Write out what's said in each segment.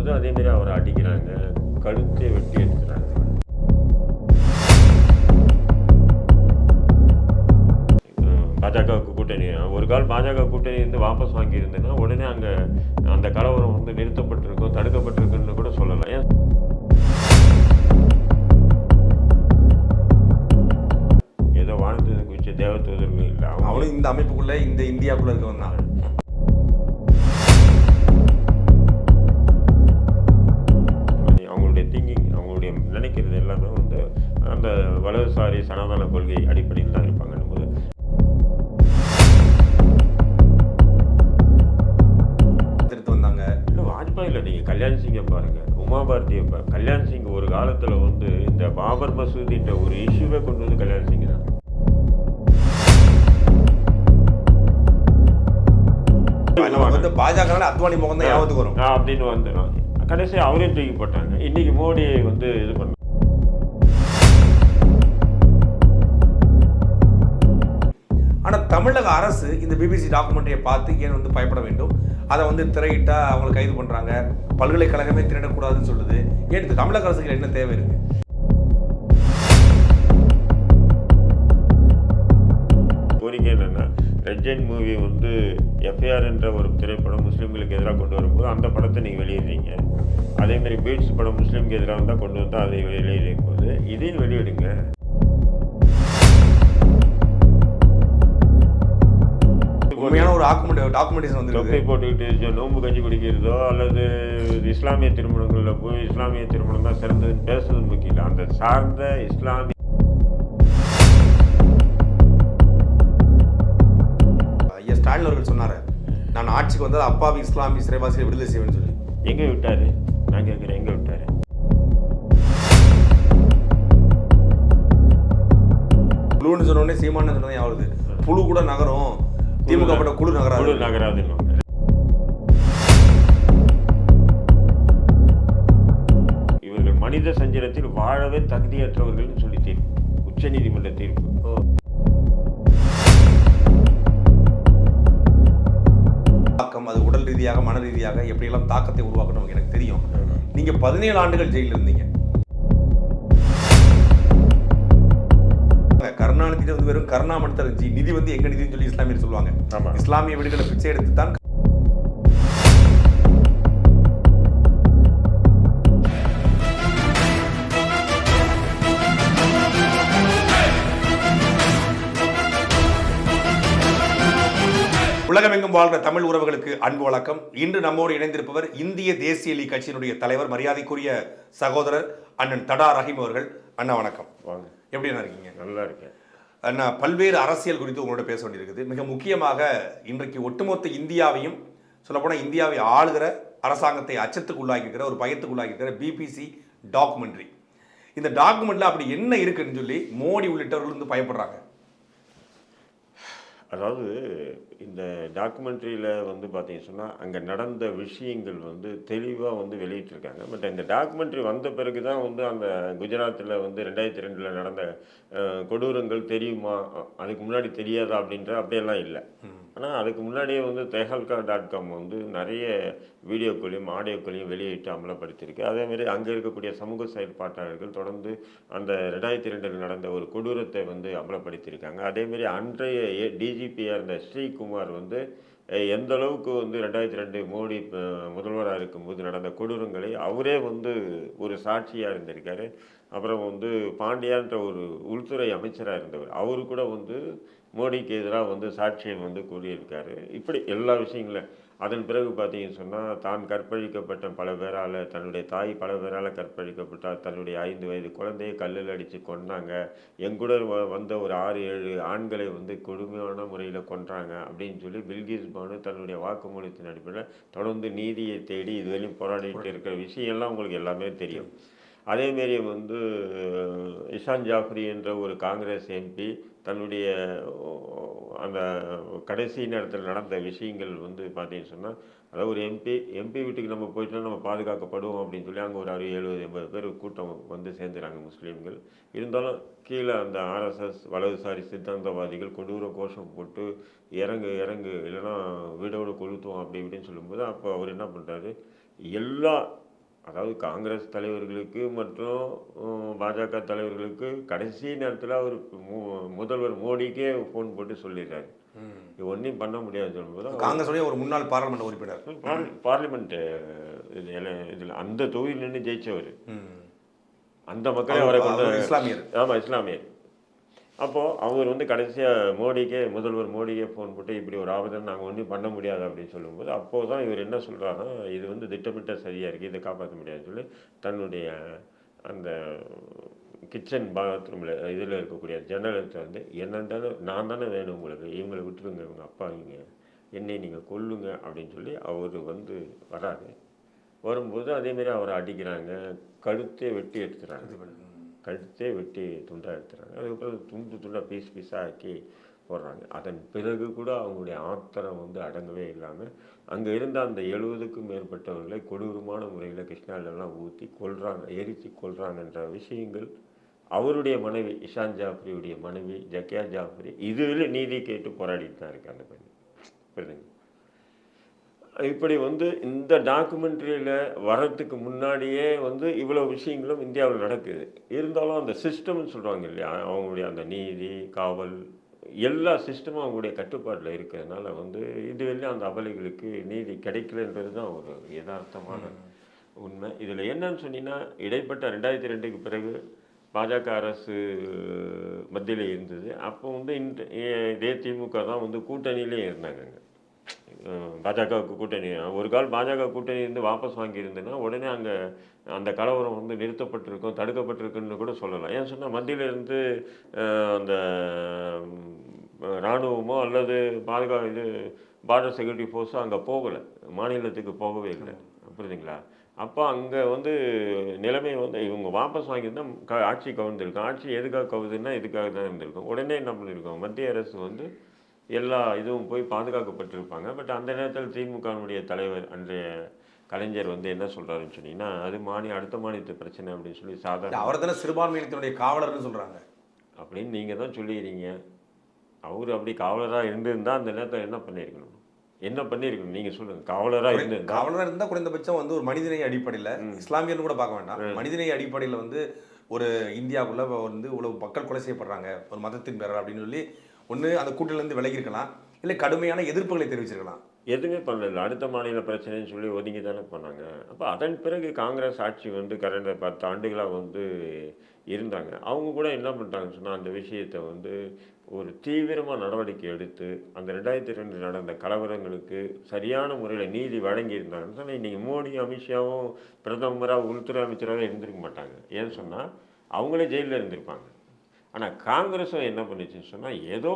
வரும்போது அதேமாரி அவரை அடிக்கிறாங்க, கழுத்தை வெட்டி எடுக்கிறாங்க. பாஜகவுக்கு கூட்டணி ஒரு கால் பாஜக கூட்டணி இருந்து வாபஸ் வாங்கியிருந்தேன்னா உடனே அங்கே அந்த கலவரம் வந்து நிறுத்தப்பட்டிருக்கும், தடுக்கப்பட்டிருக்குன்னு கூட சொல்லலாம். ஏன் ஏதோ வாழ்ந்தது குறித்த தேவதூதர்கள் இல்லை, அவனும் இந்த அமைப்புக்குள்ள இந்த இந்தியாவுக்குள்ள இருக்கவன் தான். அவங்களுடைய திங்கிங், அவங்களுடைய நினைக்கிறது எல்லாமே வந்து அந்த வலதுசாரி சனாதன கொள்கை அடிப்படையில் தான் இருப்பாங்கன்னும் போது எடுத்து வந்தாங்க. இல்லை வாஜ்பாயில் நீங்கள் கல்யாண் சிங்கை பாருங்கள், உமா பாரதியை கல்யாண் சிங் ஒரு காலத்தில் வந்து இந்த பாபர் மசூதின்ற ஒரு இஷ்யூவை கொண்டு வந்து கல்யாண் சிங் தான். வந்து பாஜக அத்வானி முகம் தான் ஞாபகத்துக்கு வரும் அப்படின்னு வந்துடும். கடைசி அவரையும் தூக்கி போட்டாங்க. இன்னைக்கு மோடியை வந்து இது பண்ண ஆனால் தமிழக அரசு இந்த பிபிசி டாக்குமெண்ட்ரியை பார்த்து ஏன் வந்து பயப்பட வேண்டும்? அதை வந்து திரையிட்டா அவங்களை கைது பண்ணுறாங்க, பல்கலைக்கழகமே திரையிடக்கூடாதுன்னு சொல்லுது. ஏன் இந்த தமிழக அரசுக்கு என்ன தேவை இருக்கு? கோரிக்கை என்னென்னா, ரெட் மூவி வந்து எஃப்ஐஆர் என்ற ஒரு திரைப்படம் முஸ்லீம்களுக்கு எதிராக கொண்டு வரும்போது அந்த படத்தை நீங்கள் வெளியிடுறீங்க. அதேமாதிரி பீட்ஸ் படம் முஸ்லீமுக்கு எதிராக வந்தால் கொண்டு வந்தால் அதை வெளியிடும் போது இதையும் வெளியிடுங்க. உண்மையான ஒரு டாக்குமெண்டேஷன் வந்து தொப்பை போட்டுக்கிட்டு நோன்பு கஞ்சி குடிக்கிறதோ அல்லது இஸ்லாமிய திருமணங்களில் போய் இஸ்லாமிய திருமணம் தான் சிறந்ததுன்னு பேசுறது முக்கியம் இல்லை. அந்த சார்ந்த இஸ்லாமிய ஐயா ஸ்டாலின் அவர்கள் சொன்னார், நான் ஆட்சிக்கு வந்தது அப்பாவி இஸ்லாமிய சிறைவாசிகளை விடுதலை செய்வேன்னு சொல்லி. எங்கே விட்டாரு? நான் கேட்குறேன், எங்கே விட்டாரு? புழுன்னு சொன்னோடனே சீமானு சொன்னதே ஆகுது. புழு கூட நகரும், திமுக பட்ட குழு நகராதுன்னு. இவர்கள் மனித சஞ்சலத்தில் வாழவே தகுதியற்றவர்கள் சொல்லி தீர்ப்பு, உச்ச நீதிமன்ற தீர்ப்பு. தாக்கம் அது உடல் ரீதியாக மன ரீதியாக எப்படியெல்லாம் தாக்கத்தை உருவாக்கணும் எனக்கு தெரியும். நீங்க 17 ஆண்டுகள் ஜெயிலில் இருந்தீங்க. கருணாநிதி வந்து வெறும் கருணாமணி இருந்துச்சு, நிதி வந்து எங்க நிதின்னு சொல்லி இஸ்லாமியர் சொல்லுவாங்க. இஸ்லாமிய வீடுகளை பிச்சை எடுத்து தான் உலகமெங்கும் வாழ்கிற தமிழ் உறவுகளுக்கு அன்பு வணக்கம். இன்று நம்மோடு இணைந்திருப்பவர் இந்திய தேசிய லீக் கட்சியினுடைய தலைவர், மரியாதைக்குரிய சகோதரர் அண்ணன் தடா ரஹீம் அவர்கள். அண்ணா வணக்கம். வாங்க. எப்படி என்ன இருக்கீங்க? நல்லா இருக்கேன் அண்ணா. பல்வேறு அரசியல் குறித்து உங்களோட பேச வேண்டியிருக்குது. மிக முக்கியமாக இன்றைக்கு ஒட்டுமொத்த இந்தியாவையும் சொல்லப்போனால் இந்தியாவை ஆளுகிற அரசாங்கத்தை அச்சத்துக்கு உள்ளாகியிருக்கிற ஒரு பயத்துக்கு உள்ளாகியிருக்கிற பிபிசி டாக்குமெண்ட்ரி. இந்த டாக்குமெண்ட்ல அப்படி என்ன இருக்குன்னு சொல்லி மோடி உள்ளிட்டவர்கள் வந்து பயப்படுறாங்க. அதாவது இந்த டாக்குமெண்ட்ரியில் வந்து பார்த்தீங்கன்னு சொன்னால் அங்கே நடந்த விஷயங்கள் வந்து தெளிவாக வந்து வெளியிட்டிருக்காங்க. பட் இந்த டாக்குமெண்ட்ரி வந்த பிறகு தான் வந்து அந்த குஜராத்தில் வந்து 2002 நடந்த கொடூரங்கள் தெரியுமா, அதுக்கு முன்னாடி தெரியாதா அப்படின்ற அப்படியெல்லாம் இல்லை. ஆனால் அதுக்கு முன்னாடியே வந்து tehalka.com வந்து நிறைய வீடியோக்களையும் ஆடியோக்களையும் வெளியிட்டு அமலப்படுத்தியிருக்கு. அதேமாதிரி அங்கே இருக்கக்கூடிய சமூக செயல்பாட்டாளர்கள் தொடர்ந்து அந்த 2002 நடந்த ஒரு கொடூரத்தை வந்து அமலப்படுத்தியிருக்காங்க. அதேமாரி அன்றைய டிஜிபியாக இருந்த ஸ்ரீகுமார் வந்து எந்த அளவுக்கு வந்து 2002 மோடி முதல்வராக இருக்கும்போது நடந்த கொடூரங்களை அவரே வந்து ஒரு சாட்சியாக இருந்திருக்காரு. அப்புறம் வந்து பாண்டியான்ற ஒரு உள்துறை அமைச்சராக இருந்தவர், அவரு கூட வந்து மோடிக்கு எதிராக வந்து சாட்சியம் வந்து கூறியிருக்காரு. இப்படி எல்லா விஷயங்களும். அதன் பிறகு பார்த்தீங்கன்னு சொன்னால் தான் கற்பழிக்கப்பட்ட பல பேரால், தன்னுடைய தாய் பல பேரால் கற்பழிக்கப்பட்டால், தன்னுடைய 5 வயது குழந்தையை கல்லில் அடித்து கொண்டாங்க, எங்கூட வந்த ஒரு 6-7 ஆண்களை வந்து கொடுமையான முறையில் கொன்றாங்க அப்படின்னு சொல்லி பில்கிஸ் பானு தன்னுடைய வாக்குமூலத்தின் அடிப்படையில் தொடர்ந்து நீதியை தேடி இதுவரையும் போராடிட்டு இருக்கிற விஷயம்லாம் உங்களுக்கு எல்லாமே தெரியும். அதேமாரி வந்து இஷான் ஜாஃப்ரி என்ற ஒரு காங்கிரஸ் எம்பி தன்னுடைய அந்த கடைசி நேரத்தில் நடந்த விஷயங்கள் வந்து பார்த்தீங்கன்னு சொன்னால், அதாவது ஒரு எம்பி வீட்டுக்கு நம்ம போயிட்டோம்னா நம்ம பாதுகாக்கப்படுவோம் அப்படின்னு சொல்லி அங்கே ஒரு 60-70 பேர் கூட்டம் வந்து சேர்ந்துறாங்க முஸ்லீம்கள். இருந்தாலும் கீழே அந்த ஆர்எஸ்எஸ் வலதுசாரி சித்தாந்தவாதிகள் கொடூர கோஷம் போட்டு இறங்கு இல்லைன்னா வீடோடு கொளுத்துவோம் அப்படி இப்படின்னு சொல்லும்போது அப்போ அவர் என்ன பண்ணுறாரு, எல்லா அதாவது காங்கிரஸ் தலைவர்களுக்கு மற்றும் பாஜக தலைவர்களுக்கு கடைசி நேரத்தில் அவர் முதல்வர் மோடிக்கே ஃபோன் போட்டு சொல்லிடுறாரு, இது ஒன்றும் பண்ண முடியாது சொல்லும்போது காங்கிரஸுடைய ஒரு முன்னாள் பாராளுமன்ற உறுப்பினர் பார்லிமெண்ட் இதில் அந்த தொகுதியில் நின்று ஜெயிச்சவர், அந்த மக்களே அவரை கொண்டு இஸ்லாமியர். ஆமாம், இஸ்லாமியர். அப்போது அவர் வந்து கடைசியாக மோடிக்கே முதல்வர் மோடிக்கே ஃபோன் போட்டு இப்படி ஒரு ஆபத்தை நாங்கள் ஒன்றும் பண்ண முடியாது அப்படின்னு சொல்லும்போது அப்போது தான் இவர் என்ன சொல்கிறாருன்னா, இது வந்து திட்டமிட்ட சரியாக இருக்குது, இதை காப்பாற்ற முடியாதுன்னு சொல்லி தன்னுடைய அந்த கிச்சன் பாத்ரூமில் இதில் இருக்கக்கூடிய ஜன்னலத்தை வந்து என்னென்றாலும் நான் தானே வேணும் உங்களுக்கு, இவங்களை விட்டுருங்க, இவங்க அப்பாவிங்க, என்னை நீங்கள் கொல்லுங்க அப்படின்னு சொல்லி அவர் வந்து வராரு. வரும்போது அதேமாரி அவரை அடிக்கிறாங்க, கழுத்தே வெட்டி எடுத்துறாங்க, கழுத்தே வெட்டி துண்டாக எடுத்துறாங்க. அதுக்கப்புறம் துண்டாக பீஸாக ஆக்கி போடுறாங்க. அதன் பிறகு கூட அவங்களுடைய ஆத்திரம் வந்து அடங்கவே இல்லாமல் அங்கே இருந்த அந்த 70க்கும் மேற்பட்டவர்களை கொடூரமான முறையில் கிருஷ்ணாலெல்லாம் ஊற்றி கொல்றாங்க, எரித்து கொல்றாங்கன்ற விஷயங்கள் அவருடைய மனைவி இஷான் ஜாஃப்ரியுடைய மனைவி ஜக்கியா ஜாஃப்ரி இதில் நீதி கேட்டு போராடிட்டு தான் இருக்காங்க. புரியுதுங்க? இப்படி வந்து இந்த டாக்குமெண்ட்ரியில் வர்றதுக்கு முன்னாடியே வந்து இவ்வளோ விஷயங்களும் இந்தியாவில் நடக்குது. இருந்தாலும் அந்த சிஸ்டம்னு சொல்கிறாங்க இல்லையா, அவங்களுடைய அந்த நீதி காவல் எல்லா சிஸ்டமும் அவங்களுடைய கட்டுப்பாட்டில் இருக்கிறதுனால வந்து இதுவரையும் அந்த அபலைகளுக்கு நீதி கிடைக்கலன்றது தான் ஒரு யதார்த்தமான உண்மை. இதில் என்னன்னு சொன்னீங்கன்னா, இடைப்பட்ட 2002க்கு பிறகு பாஜக அரசு மத்தியில் இருந்தது. அப்போ வந்து இதே திமுக தான் வந்து கூட்டணியிலே இருந்தாங்க. பாஜகவுக்கு கூட்டணி ஒரு கால் பாஜக கூட்டணி இருந்து வாபஸ் வாங்கியிருந்தேன்னா உடனே அங்கே அந்த கலவரம் வந்து நிறுத்தப்பட்டிருக்கும், தடுக்கப்பட்டிருக்குன்னு கூட சொல்லலாம். ஏன் சொன்னால் மத்தியிலிருந்து அந்த இராணுவமோ அல்லது இது பார்டர் செக்யூரிட்டி ஃபோர்ஸோ அங்கே போகலை, மாநிலத்துக்கு போகவே இல்லை. புரியுதுங்களா? அப்போ அங்கே வந்து நிலைமை வந்து இவங்க வாபஸ் வாங்கியிருந்தால் ஆட்சி கவுந்திருக்கும். ஆட்சி எதுக்காக கவுதுன்னா இதுக்காக தான் இருந்திருக்கும். உடனே என்ன பண்ணியிருக்கோம், மத்திய அரசு வந்து எல்லா இதுவும் போய் பாதுகாக்கப்பட்டிருப்பாங்க. பட் அந்த நேரத்தில் திமுகனுடைய தலைவர் அன்றைய கலைஞர் வந்து என்ன சொல்கிறாருன்னு சொன்னீங்கன்னா, அது அடுத்த மாநிலத்து பிரச்சனை அப்படின்னு சொல்லி சாதாரண அவர் தானே சிறுபான்மையினத்தினுடைய காவலர்னு சொல்கிறாங்க அப்படின்னு நீங்கள் தான் சொல்லிடுறீங்க. அவர் அப்படி காவலராக இருந்திருந்தால் அந்த நேரத்தில் என்ன பண்ணியிருக்கணும், என்ன பண்ணியிருக்கணும் நீங்கள் சொல்லுங்கள். காவலராக இருந்தால் குறைந்தபட்சம் வந்து ஒரு மனிதநேய அடிப்படையில், இஸ்லாமியர்னு கூட பார்க்க வேண்டாம், மனிதநேய அடிப்படையில் வந்து ஒரு இந்தியாவுக்குள்ளே வந்து இவ்வளவு மக்கள் கொலை செய்யப்படுறாங்க ஒரு மதத்தின் பேரர் அப்படின்னு சொல்லி ஒன்று அந்த கூட்டிலேருந்து விலகிருக்கலாம், இல்லை கடுமையான எதிர்ப்புகளை தெரிவிச்சிருக்கலாம். எதுவுமே பண்ணல. அடுத்த மாநில பிரச்சனைன்னு சொல்லி ஒதுங்கி தானே பண்ணாங்க. அப்போ அதன் பிறகு காங்கிரஸ் ஆட்சி வந்து கடந்த 10 ஆண்டுகளாக வந்து இருந்தாங்க. அவங்க கூட என்ன பண்ணிட்டாங்கன்னு சொன்னால், அந்த விஷயத்தை வந்து ஒரு தீவிரமாக நடவடிக்கை எடுத்து அந்த 2002 நடந்த கலவரங்களுக்கு சரியான முறையில் நீதி வழங்கியிருந்தாங்கன்னு சொன்னால் இன்றைக்கி மோடி அமித்ஷாவும் பிரதமராக உள்துறை அமைச்சராக இருந்திருக்க மாட்டாங்க. ஏன்னு சொன்னால் அவங்களே ஜெயிலில் இருந்திருப்பாங்க. ஆனால் காங்கிரஸும் என்ன பண்ணிச்சுன்னு சொன்னால் ஏதோ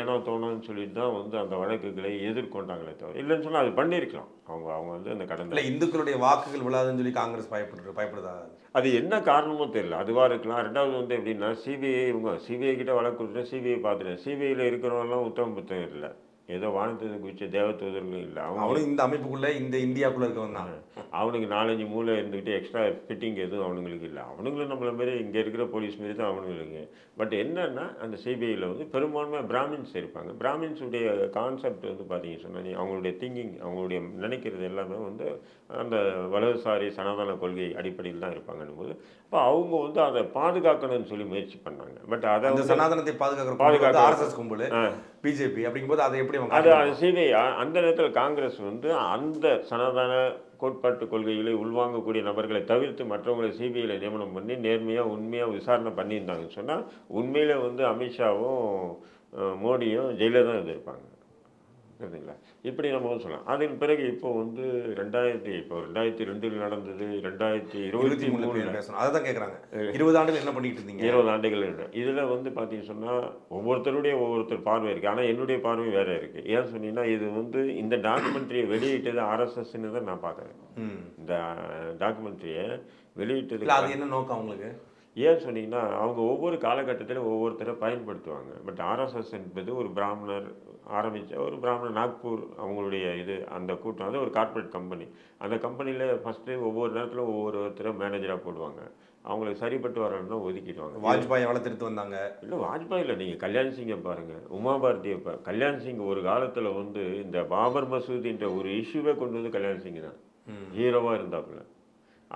ஏனோ தோணுன்னு சொல்லிட்டு தான் வந்து அந்த வழக்குகளை எதிர்கொண்டாங்களே தவிர, இல்லைன்னு சொன்னால் அது பண்ணியிருக்கலாம். அவங்க வந்து அந்த கடந்த இந்துக்களுடைய வாக்குகள் விழாதுன்னு சொல்லி காங்கிரஸ் பயப்படுதா? அது என்ன காரணமோ தெரியல, அதுவாக இருக்கலாம். ரெண்டாவது வந்து எப்படின்னா சிபிஐ கிட்ட வழக்கு கொடுத்துட்டு சிபிஐ பார்த்துட்டு சிபிஐயில் இருக்கிறவங்கலாம் உத்தம புத்தகம் இல்லை, ஏதோ வானத்தை குறித்த தேவதூதர்களும் இல்லை. அவனும் இந்த அமைப்புக்குள்ளே இந்த இந்தியாவுக்குள்ளே இருக்கவன் தான். அவனுக்கு 4-5 மூளை இருந்துக்கிட்டு எக்ஸ்ட்ரா ஃபிட்டிங் எதுவும் அவனுங்களுக்கு இல்லை. அவனுங்களும் நம்மள மாரி இங்கே இருக்கிற போலீஸ் மாரி தான் அவனுங்களுக்கு. பட் என்னன்னா அந்த சிபிஐயில் வந்து பெரும்பான்மையாக பிராமின்ஸ் இருப்பாங்க. பிராமின்ஸுடைய கான்செப்ட் வந்து பார்த்தீங்கன்னு சொன்னால் அவங்களுடைய திங்கிங், அவங்களுடைய நினைக்கிறது எல்லாமே வந்து அந்த வலதுசாரி சனாதன கொள்கை அடிப்படையில் தான் இருப்பாங்கன்னும் போது அப்போ அவங்க வந்து அதை பாதுகாக்கணும்னு சொல்லி முயற்சி பண்ணாங்க. பட் அதை சனாதனத்தை பாதுகாக்க ஆர்எஸ்எஸ் கும்பல் பிஜேபி அப்படிங்கும்போது அதை எப்படி அது சிபிஐ அந்த நேரத்தில் காங்கிரஸ் வந்து அந்த சனாதன கோட்பாட்டு கொள்கைகளை உள்வாங்கக்கூடிய நபர்களை தவிர்த்து மற்றவங்களை சிபிஐயில் நியமனம் பண்ணி நேர்மையாக உண்மையாக விசாரணை பண்ணியிருந்தாங்கன்னு சொன்னால் உண்மையில் வந்து அமித்ஷாவும் மோடியும் ஜெயிலில் தான் இருந்திருப்பாங்க. புரியுதுங்களா? இப்படி நம்ம வந்து சொல்லலாம். அதன் பிறகு இப்போ வந்து 2002 நடந்தது, 2023 அதை தான் கேட்குறாங்க. 20 ஆண்டுகள் என்ன பண்ணிட்டு இருந்தீங்க? 20 ஆண்டுகள் என்ன இதில் வந்து பார்த்தீங்கன்னு சொன்னால் ஒவ்வொருத்தர் பார்வை இருக்குது. ஆனால் என்னுடைய பார்வை வேறு இருக்குது. ஏன் சொன்னீங்கன்னா இது வந்து இந்த டாக்குமெண்ட்ரியை வெளியிட்டது ஆர்எஸ்எஸ்ன்னு தான் நான் பார்க்குறேன். இந்த டாக்குமெண்ட்ரியை வெளியிட்டது அது என்ன நோக்கம் அவங்களுக்கு? ஏன் சொன்னீங்கன்னா அவங்க ஒவ்வொரு காலகட்டத்திலும் ஒவ்வொருத்தரை பயன்படுத்துவாங்க. பட் ஆர்எஸ்எஸ் என்பது ஒரு பிராமணர் ஆரம்பித்த ஒரு பிராமணர் நாக்பூர் அவங்களுடைய அந்த கூட்டம் வந்து ஒரு கார்ப்பரேட் கம்பெனி. அந்த கம்பெனியில் ஃபஸ்ட்டு ஒவ்வொரு நேரத்தில் ஒவ்வொருத்தரை மேனேஜராக போடுவாங்க. அவங்களுக்கு சரிப்பட்டு வரணும்னா ஒதுக்கிடுவாங்க. வாஜ்பாயை வளர்த்துட்டு வந்தாங்க. இல்லை வாஜ்பாய் இல்லை, நீங்கள் கல்யாண் சிங்கை பாருங்கள், உமா பாரதியை கல்யாண் சிங் ஒரு காலத்தில் வந்து இந்த பாபர் மசூதின்ற ஒரு இஷ்யூவே கொண்டு வந்து கல்யாண் சிங் தான் ஹீரோவாக இருந்தாப்புல.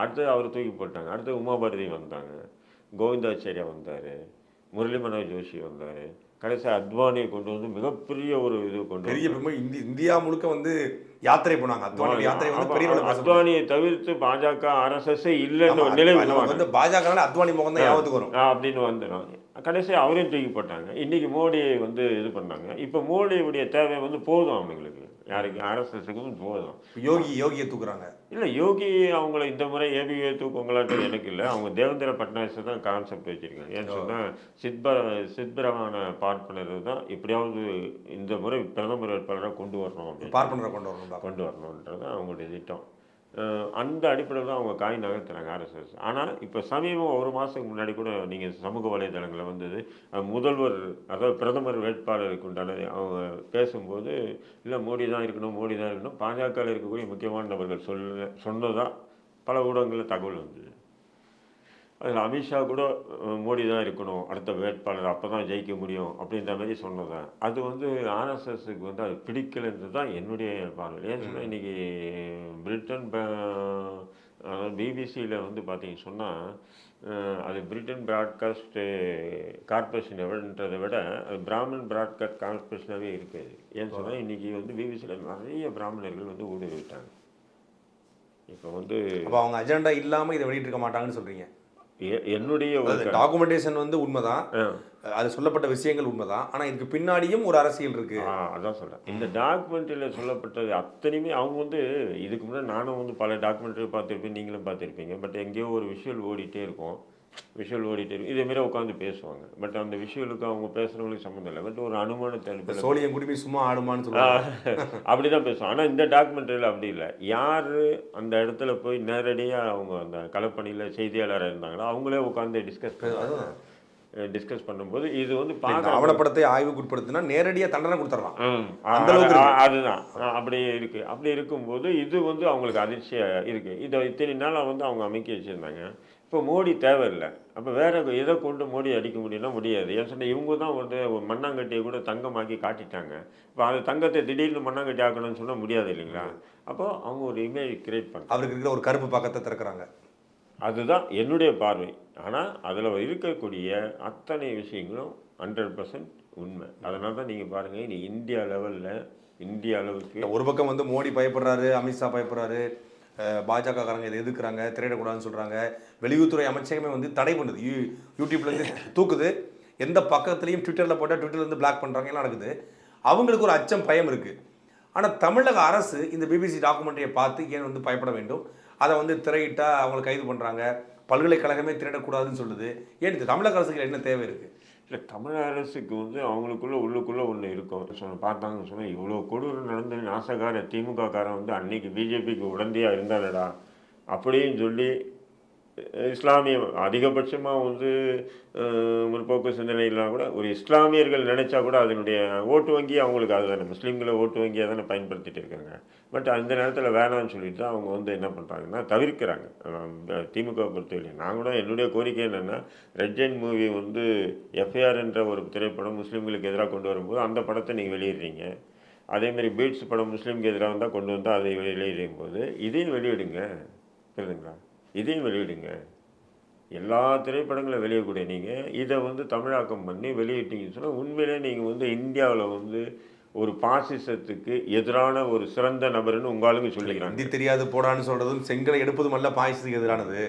அடுத்து அவர் தூக்கி போட்டாங்க. அடுத்து உமாபாரதி வந்தாங்க, கோவிந்தாச்சாரியா வந்தார், முரளி மனோகர் ஜோஷி வந்தார், கடைசி அத்வானியை கொண்டு வந்து மிகப்பெரிய ஒரு இது கொண்டு பெரிய பெருமை இந்தியா முழுக்க வந்து யாத்திரை போனாங்க. அத்வானி யாத்திரை வந்து பெரிய அளவுல பேசப்பட்டது. அத்வானியை தவிர்த்து பாஜக RSS இல்லைன்னு ஒரு நிலை வந்து பாஜக அத்வானி முகம் தான் ஞாபகத்துக்கு வரும் அப்படின்னு வந்துடும். கடைசி அவரையும் தூக்கி போட்டாங்க. இன்னைக்கு மோடியை வந்து இது பண்ணாங்க. இப்போ மோடியுடைய தேவை வந்து போதும் அவங்களுக்கு, யாருக்கு RSSக்கு போதும். யோகியை தூக்குறாங்க. இல்லை, யோகி அவங்கள இந்த முறை ஏபிஏ தூக்குவங்களாட்டும் எனக்கு இல்லை. அவங்க தேவேந்திர பட்னாவிஸை தான் கான்செப்ட் வச்சுருக்காங்க. ஏன்னு சொன்னால் சித்பரமான பார்ப்பனர் தான் எப்படியாவது இந்த முறை பிரதமர் வேட்பாளராக கொண்டு வரணும் அப்படின்னு பார்ப்பனரை கொண்டு வரணுன்றது அவங்களுடைய திட்டம். அந்த அடிப்படையில் தான் அவங்க காய் நகர்த்துறாங்க RSS. ஆனால் இப்போ சமீபம் ஒரு மாதத்துக்கு முன்னாடி கூட நீங்கள் சமூக வலைதளங்களில் வந்தது, முதல்வர் அதாவது பிரதமர் வேட்பாளருக்கு உண்டான அவங்க பேசும்போது, இல்லை மோடி தான் இருக்கணும், பாஜகவில் இருக்கக்கூடிய முக்கியமான நபர்கள் சொன்னதாக பல ஊடகங்களில் தகவல் வந்தது. அதில் அமித்ஷா கூட மோடி தான் இருக்கணும் அடுத்த வேட்பாளர், அப்போ தான் ஜெயிக்க முடியும் அப்படின்ற மாதிரி சொன்னதான். அது வந்து RSSக்கு வந்து அது பிடிக்கலைன்றது தான் என்னுடைய பார்வை. ஏன்னு சொன்னால் இன்றைக்கி பிரிட்டன் அதாவது பிபிசியில் வந்து பார்த்தீங்கன்னு சொன்னால் அது பிரிட்டன் ப்ராட்காஸ்ட் கார்பரேஷன்றதை விட அது பிராமன் ப்ராட்காஸ்ட் கார்பரேஷனாகவே இருக்காது. ஏன்னு சொன்னால் இன்றைக்கி வந்து பிபிசியில் நிறைய பிராமணர்கள் வந்து ஊடுருவிட்டாங்க. இப்போ வந்து அவங்க அஜெண்டா இல்லாமல் இதை வெளியிட்டிருக்க மாட்டாங்கன்னு சொல்கிறீங்க. என்னுடைய டாக்குமெண்டேஷன் வந்து உண்மைதான், அது சொல்லப்பட்ட விஷயங்கள் உண்மைதான், ஆனால் இதுக்கு பின்னாடியும் ஒரு அரசியல் இருக்கு. அதான் சொல்கிறேன். இந்த டாக்குமெண்ட்ரியில் சொல்லப்பட்டது அத்தனையுமே அவங்க வந்து இதுக்கு முன்னாடி நானும் வந்து பல டாக்குமெண்ட்ரி பார்த்துருப்பேன், நீங்களும் பார்த்துருப்பீங்க. பட் எங்கேயோ ஒரு விஷுவல் ஓடிட்டே இருக்கும், இதேமாரி உட்காந்து பேசுவாங்க. பட் அந்த விஷுவலுக்கு அவங்க பேசுகிறவங்களுக்கு சம்மந்தம் இல்லை. பட் ஒரு அனுமானத்தை சோழியம் குடிமை சும்மா ஆடுமான்னு சொல்லுவாங்க, அப்படி தான் பேசுவாங்க. ஆனால் இந்த டாக்குமெண்ட்ரியில் அப்படி இல்லை. யார் அந்த இடத்துல போய் நேரடியாக அவங்க அந்த களப்பணியில் செய்தியாளராக இருந்தாங்களோ அவங்களே உட்காந்து டிஸ்கஸ் பண்ணும்போது இது வந்து ஆவணப்படத்தை ஆய்வுக்கு உட்படுத்தினா நேரடியாக தண்டனை கொடுத்துடலாம். அதுதான் அப்படியே இருக்குது. அப்படி இருக்கும்போது இது வந்து அவங்களுக்கு அதிர்ச்சியாக இருக்குது. இதை இத்தனை நாளாக வந்து அவங்க அமைக்க வச்சுருந்தாங்க. இப்போ மோடி தேவையில்லை. அப்போ வேறு எதை கொண்டு மோடி அடிக்க முடியும்னா முடியாது. ஏன் சொன்னால் இவங்க தான் வந்து மண்ணாங்கட்டியை கூட தங்கமாக்கி காட்டிட்டாங்க. இப்போ அந்த தங்கத்தை திடீர்னு மண்ணாங்கட்டி ஆக்கணும்னு சொன்னால் முடியாது இல்லைங்களா? அப்போது அவங்க ஒரு இமேஜ் கிரியேட் பண்ண அவருக்கு இருக்கிற ஒரு கருப்பு பக்கத்தை திறக்கிறாங்க. அதுதான் என்னுடைய பார்வை. ஆனால் அதில் இருக்கக்கூடிய அத்தனை விஷயங்களும் 100% உண்மை. அதனால தான் நீங்கள் பாருங்கள், இனி இந்தியா லெவலில் இந்திய அளவுக்கு ஒரு பக்கம் வந்து மோடி பயப்படுறாரு, அமித்ஷா பயப்படுறாரு, பாஜகக்காரங்க இதை எதிர்க்கிறாங்க, திரையிடக்கூடாதுன்னு சொல்கிறாங்க. வெளியுறவுத்துறை அமைச்சகமே வந்து தடை பண்ணுது, யூடியூப்லேருந்து தூக்குது, எந்த பக்கத்துலேயும் ட்விட்டரில் போட்டால் ட்விட்டர்லேருந்து பிளாக் பண்ணுறாங்க, எல்லாம் நடக்குது. அவங்களுக்கு ஒரு அச்சம் பயம் இருக்குது. ஆனால் தமிழக அரசு இந்த பிபிசி டாக்குமெண்ட்ரியை பார்த்து ஏன் வந்து பயப்பட வேண்டும்? அதை வந்து திரையிட்டால் அவங்களை கைது பண்ணுறாங்க, பல்கலைக்கழகமே திரையிடக்கூடாதுன்னு சொல்லுது. ஏன் இது தமிழக அரசுக்கு என்ன தேவை இருக்குது? இல்லை, தமிழக அரசுக்கு வந்து உள்ளுக்குள்ளே ஒன்று இருக்கும். பார்த்தாங்கன்னு சொன்னால் இவ்வளோ கொடூரம் நடந்து நாசகார திமுககாரன் வந்து அன்னைக்கு பிஜேபிக்கு உடந்தையாக இருந்தானடா அப்படின்னு சொல்லி இஸ்லாமிய அதிகபட்சமாக வந்து முற்போக்கு சிந்தனைலாம் கூட ஒரு இஸ்லாமியர்கள் நினச்சா கூட அதனுடைய ஓட்டு வங்கி அவங்களுக்கு அதுதானே, முஸ்லீம்களை ஓட்டு வங்கியாக தானே பயன்படுத்திட்டு இருக்காங்க. பட் அந்த நேரத்தில் வேணான்னு சொல்லிட்டு தான் அவங்க வந்து என்ன பண்ணுறாங்கன்னா தவிர்க்கிறாங்க. திமுக பொறுத்தவரை நான் கூட என்னுடைய கோரிக்கை என்னென்னா, ரெட் ஜெயின் மூவி வந்து எஃப்ஐஆர் என்ற ஒரு திரைப்படம் முஸ்லீம்களுக்கு எதிராக கொண்டு வரும்போது அந்த படத்தை நீங்கள் வெளியிடுறீங்க. அதேமாதிரி பீட்ஸ் படம் முஸ்லீம்க்கு எதிராக வந்தால் கொண்டு வந்தால் அதை வெளியிடும் போது இதையும் வெளியிடுங்க, புரியுதுங்களா? இதையும் வெளியிடுங்க. எல்லா திரைப்படங்களும் வெளியிடக்கூடிய நீங்கள் இதை வந்து தமிழாக்கம் பண்ணி வெளியிட்டீங்கன்னு சொன்னால் உண்மையிலே நீங்கள் வந்து இந்தியாவில் வந்து ஒரு பாசிசத்துக்கு எதிரான ஒரு சிறந்த நபர்னு உங்களுக்கும் சொல்லிக்கிறாங்க. ஹிந்தி தெரியாது போடான்னு சொல்றதும் செங்கலை எடுப்பதும் அல்ல பாசிசத்துக்கு எதிரானது.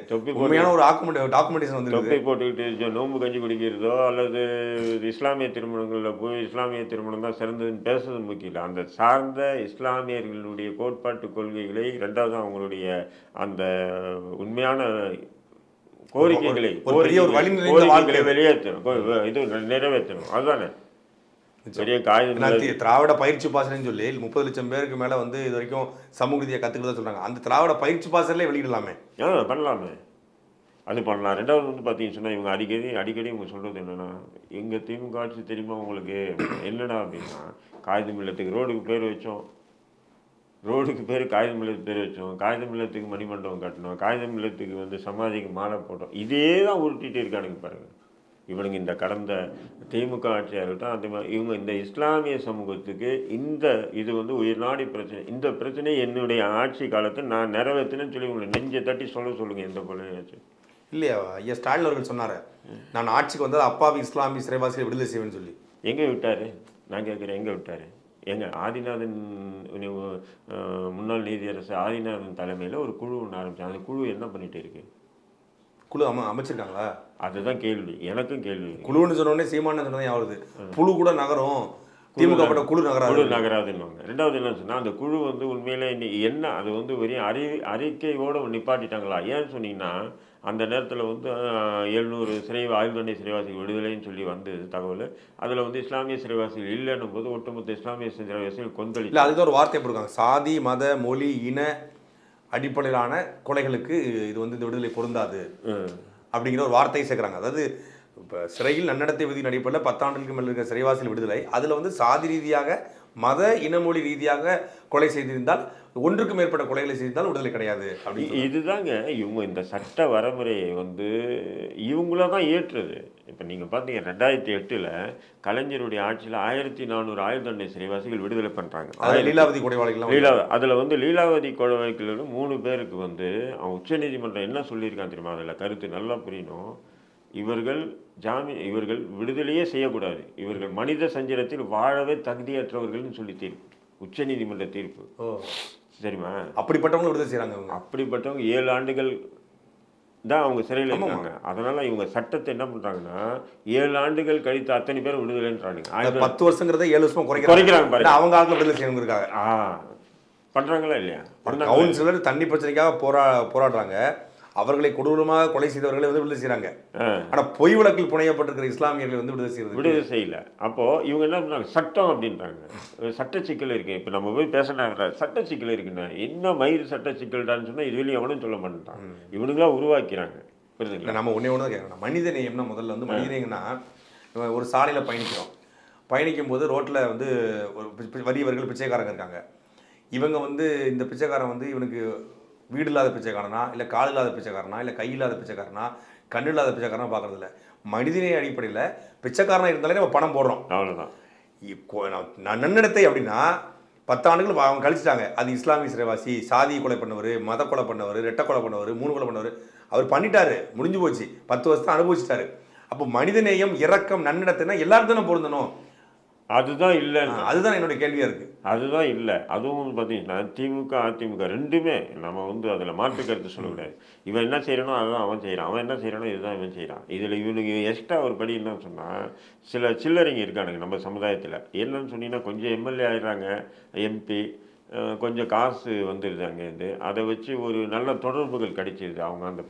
உண்மையான ஒரு டாக்குமெண்டேஷன் வந்து தொப்பை போட்டுக்கிட்டு நோம்பு கஞ்சி குடிக்கிறதோ அல்லது இஸ்லாமிய திருமணங்களில் போய் இஸ்லாமிய திருமணம் தான் சிறந்ததுன்னு பேசுறது முக்கியம் இல்லை. அந்த சார்ந்த இஸ்லாமியர்களுடைய கோட்பாட்டு கொள்கைகளை, ரெண்டாவது அவங்களுடைய அந்த உண்மையான கோரிக்கைகளை வெளியேற்றணும், இது நிறைவேற்றணும். அதுதானே பெரிய திராவிட பயிற்சி பாசனைன்னு சொல்லி 30 லட்சம் பேருக்கு மேலே வந்து இது வரைக்கும் சமூக ரீதியாக கற்றுக்கிறதா சொல்கிறாங்க. அந்த திராவிட பயிற்சி பாசனையிலே வெளியிடலாமே. பண்ணலாமே, அது பண்ணலாம். ரெண்டாவது வந்து பார்த்தீங்கன்னு சொன்னால் இவங்க அடிக்கடி இவங்க சொல்கிறது என்னென்னா, எங்கள் திமுக ஆட்சி தெரியுமா உங்களுக்கு என்னடா அப்படின்னா, காகிதம் இல்லத்துக்கு ரோடுக்கு பேர் வச்சோம், ரோடுக்கு பேர் காகிதம் இல்லத்துக்கு பேர் வச்சோம், காகிதம் இல்லத்துக்கு மணிமண்டபம் கட்டணும், காகிதம் இல்லத்துக்கு வந்து சமாதிக்கு மாலை போட்டோம், இதே தான் உருட்டிகிட்டு இருக்கானுங்க பாருங்கள். இவனுங்க இந்த கடந்த திமுக ஆட்சியாளர்கள் அந்த மாதிரி இவங்க இந்த இஸ்லாமிய சமூகத்துக்கு இது வந்து உயிர்நாடி பிரச்சனை. இந்த பிரச்சனை என்னுடைய ஆட்சி காலத்தில் நான் நிறைவேற்றினேன்னு சொல்லி உங்களை நெஞ்சை தட்டி சொல்லுங்க எந்த போலையாச்சும் இல்லையா? ஐயா ஸ்டாலின் அவர்கள் சொன்னார், நான் ஆட்சிக்கு வந்தது அப்பாவி இஸ்லாமிய சிறைவாசிகளை விடுதலை செய்வேன்னு சொல்லி. எங்கே விட்டார்? நான் கேட்குறேன், எங்கே விட்டார்? ஆதிநாதன் முன்னாள் நீதியரசர் ஆதிநாதன் தலைமையில் ஒரு குழு ஒன்று ஆரம்பித்தாங்க. அந்த குழு என்ன பண்ணிட்டு இருக்கு? குழு அமைச்சிருக்காங்களா? அதுதான் கேள்வி, எனக்கும் கேள்வி. குழுன்னு சொன்னோடனே சீமானு சொன்னதான் யாவது புழு கூட நகரும், திமுக பட்ட குழு நகராதுன்னு. ரெண்டாவது என்ன சொன்னால், அந்த குழு வந்து உண்மையிலே என்ன அது வந்து வெறும் அறிக்கையோடு நிப்பாட்டிட்டாங்களா? ஏன்னு சொன்னீங்கன்னா அந்த நேரத்தில் வந்து 700 ஆயுள் தண்டனை சிறைவாசிகள் விடுதலைன்னு சொல்லி வந்து தகவல். அதில் வந்து இஸ்லாமிய சிறைவாசிகள் இல்லைன்னும் போது ஒட்டுமொத்த இஸ்லாமிய சிறைவாசிகள் கொந்தளி. இல்லை, அதுக்கு ஒரு வார்த்தை போட்டிருக்காங்க, சாதி மத மொழி இன அடிப்படையிலான கொலைகளுக்கு இது வந்து இந்த விடுதலை பொருந்தாது அப்படிங்கிற ஒரு வார்த்தையை சேர்க்குறாங்க. அதாவது இப்போ சிறையில் நன்னடத்தை விதியின் அடிப்படையில் 10 ஆண்டுகளுக்கு மேலே இருக்கிற சிறைவாசிகள் விடுதலை, அதில் வந்து சாதி ரீதியாக மத இனமொழி ரீதியாக கொலை செய்திருந்தால், ஒன்றுக்கு மேற்பட்ட கொலைகளை செய்திருந்தால் விடுதலை கிடையாது அப்படின்னு. இதுதாங்க இவங்க இந்த சட்ட வரமுறையை வந்து இவங்கள தான் ஏற்றுறது. இப்போ நீங்கள் பார்த்தீங்க 2008 கலைஞருடைய ஆட்சியில் 1400 ஆயுள் தண்டனை சிறைவாசிகள் விடுதலை பண்ணுறாங்க. லீலாவதி கொலை வழக்கில் அதில் வந்து லீலாவதி கொலை வழக்கில் 3 பேருக்கு வந்து அவன் உச்சநீதிமன்றம் என்ன சொல்லியிருக்கான் தெரியுமா? அதில் கருத்து நல்லா புரியணும். இவர்கள் விடுதலையே செய்யக்கூடாது, இவர்கள் மனித சஞ்சலத்தில் வாழவே தகுதியற்றவர்கள்னு சொல்லி தீர்ப்பு, உச்சநீதிமன்ற தீர்ப்பு. சரிம்மா? அப்படிப்பட்டவங்க விடுதலை செய்கிறாங்க. அப்படிப்பட்டவங்க 7 ஆண்டுகள் தான் அவங்க சிறையில் இருக்காங்க. அதனால இவங்க சட்டத்தை என்ன பண்றாங்கன்னா 7 ஆண்டுகள் கழித்து அத்தனை பேர் விடுதலைன்றாங்க. 10 வருஷங்கிறத 7 வருஷம் குறைக்கிறாங்க பாருங்க. அவங்க ஆட்கள் விடுதலை செய்யணுங்கிறதுக்காக பண்றாங்களா இல்லையா? கவுன்சிலர் தண்ணி பிரச்சனைக்காக போராடுறாங்க. அவர்களை கொடூரமாக கொலை செய்தவர்களை வந்து விடுதலை செய்யறாங்க. ஆனா பொய் வழக்கில் புனையப்பட்டிருக்கிற இஸ்லாமியர்களை வந்து விடுதலை செய்யல. அப்போ இவங்க என்ன பண்றாங்க? சட்டம் அப்படின்றாங்க. சட்ட சிக்கல் இருக்கு. இப்ப நம்ம போய் பேசினாங்க சட்ட சிக்கல் இருக்குன்னா என்ன மயிர் சட்ட சிக்கல்டான்னு சொன்னா இது வெளியே எவனும் சொல்ல மாட்டான். இவனுங்களா உருவாக்கிறாங்க. புரியுதுங்களா? நம்ம ஒன்னே ஒன்று தான் கேட்கணும். மனித நேயம்னா முதல்ல வந்து மனித நேயம்னா ஒரு சாலையில பயணிக்கும் போது ரோட்ல வந்து ஒரு வறியவர்கள் பிச்சைக்காரங்க இருக்காங்க. இவங்க வந்து இந்த பிச்சைக்காரன் வந்து இவனுக்கு வீடு இல்லாத பிச்சைக்காரனா, இல்லை கால் இல்லாத பிச்சைக்காரனா, இல்லை கை இல்லாத பிச்சைக்காரனா, கண்ணு இல்லாத பிச்சைக்காரனா பார்க்கறதில்ல. மனிதநேய அடிப்படையில் பிச்சைக்காரனா இருந்தாலே நம்ம பணம் போடுறோம், அவ்வளோதான். நன்னடத்தை அப்படின்னா 10 ஆண்டுகள் அவங்க கழிச்சிட்டாங்க. அது இஸ்லாமிய சிறைவாசி, சாதி கொலை பண்ணவர், மத கொலை பண்ணவர், ரெட்டை கொலை பண்ணவர், 3 கொலை பண்ணவர், அவர் பண்ணிட்டாரு, முடிஞ்சு போச்சு, 10 வருஷத்தை அனுபவிச்சிட்டாரு. அப்போ மனிதநேயம், இரக்கம், நன்னடத்தைனா எல்லாரும் தானே பொருந்தணும். அதுதான் இல்லை. அதுதான் என்னுடைய கேள்வியாக இருக்குது. அதுதான் இல்லை. அதுவும் பார்த்தீங்கன்னா திமுக அதிமுக ரெண்டுமே நம்ம வந்து அதில் மாற்று கருத்து சொல்லக்கூடாது. இவன் என்ன செய்யறானோ அதுதான் அவன் செய்கிறான், அவன் என்ன செய்யறானோ இதுதான் இவன் செய்கிறான். இதில் இவனுக்கு எக்ஸ்ட்ரா ஒரு படி என்னன்னு சொன்னால் சில சில்லறைங்க இருக்கானுங்க நம்ம சமுதாயத்தில். என்னன்னு சொன்னீங்கன்னா கொஞ்சம் எம்எல்ஏ ஆகிடுறாங்க, எம்பி, கொஞ்சம் காசு வந்துடுது அங்கேருந்து. அதை வச்சு ஒரு நல்ல தொடர்புகள் கிடைச்சிருது. அவங்க அந்த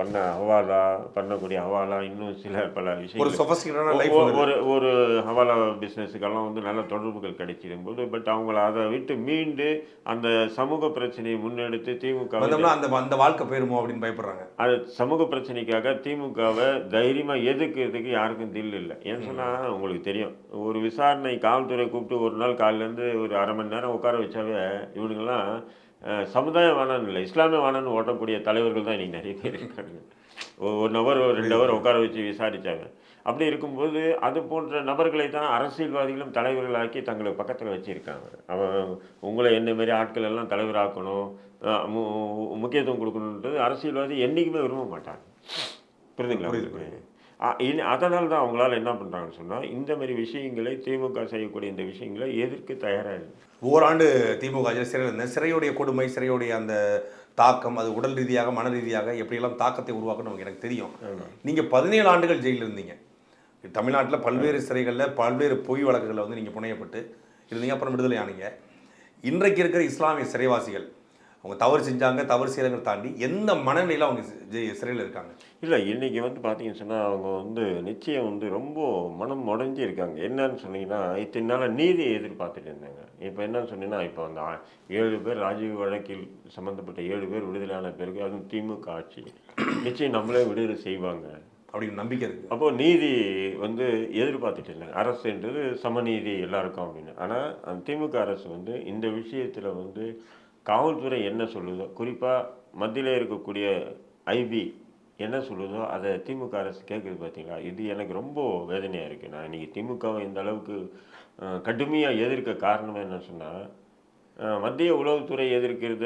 பண்ணக்கூடிய ஹவாலா இன்னும் சில பல விஷயங்கள் ஒரு ஹவாலா பிஸ்னஸுக்கெல்லாம் வந்து நல்ல தொடர்புகள் கிடைச்சிடும் போது பட் அவங்கள அதை விட்டு மீண்டு அந்த சமூக பிரச்சனையை முன்னெடுத்து திமுக அந்த வாழ்க்கை போயிருமோ அப்படின்னு பயப்படுறாங்க. அது சமூக பிரச்சனைக்காக திமுகவை தைரியமாக எதுக்கு யாருக்கும் தில் இல்லை. ஏன்னு சொன்னால் உங்களுக்கு தெரியும், ஒரு விசாரணை காவல்துறை கூப்பிட்டு ஒரு நாள் காலிலேருந்து ஒரு அரை மணி நேரம் உட்கார வச்சாவே இவனுங்கெல்லாம் சமுதாயம் வேணான்னு இல்லை, இஸ்லாமிய வேணான்னு ஓட்டக்கூடிய தலைவர்கள் தான் இன்றைக்கி நிறைய பேர் இருக்காங்க. 1 ஹவர் 2 ஹவர் உட்கார வச்சு விசாரித்தாங்க. அப்படி இருக்கும்போது அது போன்ற நபர்களை தான் அரசியல்வாதிகளும் தலைவர்களாக்கி தங்களை பக்கத்தில் வச்சுருக்காங்க. அவன் உங்களை என்ன மாரி ஆட்கள் எல்லாம் தலைவராக்கணும், முக்கியத்துவம் கொடுக்கணுன்றது அரசியல்வாதி என்றைக்குமே விரும்ப மாட்டாங்க. புரியுதுங்களா? அதனால தான் அவங்களால என்ன பண்ணுறாங்கன்னு சொன்னால் இந்த மாதிரி விஷயங்களை திமுக செய்யக்கூடிய இந்த விஷயங்களை எதிர்க்க தயாராக இல்லை. ஓராண்டு திமுக சிறையுடைய கொடுமை, சிறையுடைய அந்த தாக்கம், அது உடல் ரீதியாக மன ரீதியாக எப்படியெல்லாம் தாக்கத்தை உருவாக்கணும் எனக்கு தெரியும். நீங்கள் 17 ஆண்டுகள் ஜெயிலில் இருந்தீங்க. தமிழ்நாட்டில் பல்வேறு சிறைகளில் பல்வேறு பொய் வழக்குகளில் வந்து நீங்கள் புனையப்பட்டு இருந்தீங்க. அப்புறம் விடுதலை ஆனீங்க. இன்றைக்கு இருக்கிற இஸ்லாமிய சிறைவாசிகள் அவங்க தவறு செஞ்சாங்க, தவறு செய்யறதை தாண்டி எந்த மனநிலையில் அவங்க சிறையில் இருக்காங்க? இல்லை, இன்றைக்கி வந்து பார்த்தீங்கன்னு சொன்னால் அவங்க வந்து நிச்சயம் வந்து ரொம்ப மனம் உடஞ்சி இருக்காங்க. என்னன்னு சொன்னீங்கன்னா இத்தனை நாள் நீதியை எதிர்பார்த்துட்டு இருந்தாங்க. இப்போ என்னன்னு சொன்னீங்கன்னா இப்போ அந்த 7 பேர் ராஜீவ் வழக்கில் சம்மந்தப்பட்ட 7 பேர் விடுதலையான பிறகு அதுவும் திமுக ஆட்சி நிச்சயம் நம்மளே விடுதலை செய்வாங்க அப்படின்னு நம்பிக்கை இருக்குது. அப்போது நீதி வந்து எதிர்பார்த்துட்டு இருந்தாங்க. அரசுன்றது சமநீதி எல்லாருக்கும் அப்படின்னு. ஆனால் அந்த திமுக அரசு வந்து இந்த விஷயத்தில் வந்து காவல்துறை என்ன சொல்லுதோ, குறிப்பாக மத்தியில் இருக்கக்கூடிய ஐபி என்ன சொல்லுதோ அதை திமுக அரசு கேட்குது பார்த்தீங்களா? இது எனக்கு ரொம்ப வேதனையாக இருக்குது. நான் இன்னைக்கு திமுகவை இந்த அளவுக்கு கடுமையாக எதிர்க்க காரணம் என்ன சொன்னால், மத்திய உளவுத்துறை எதிர்க்கிறத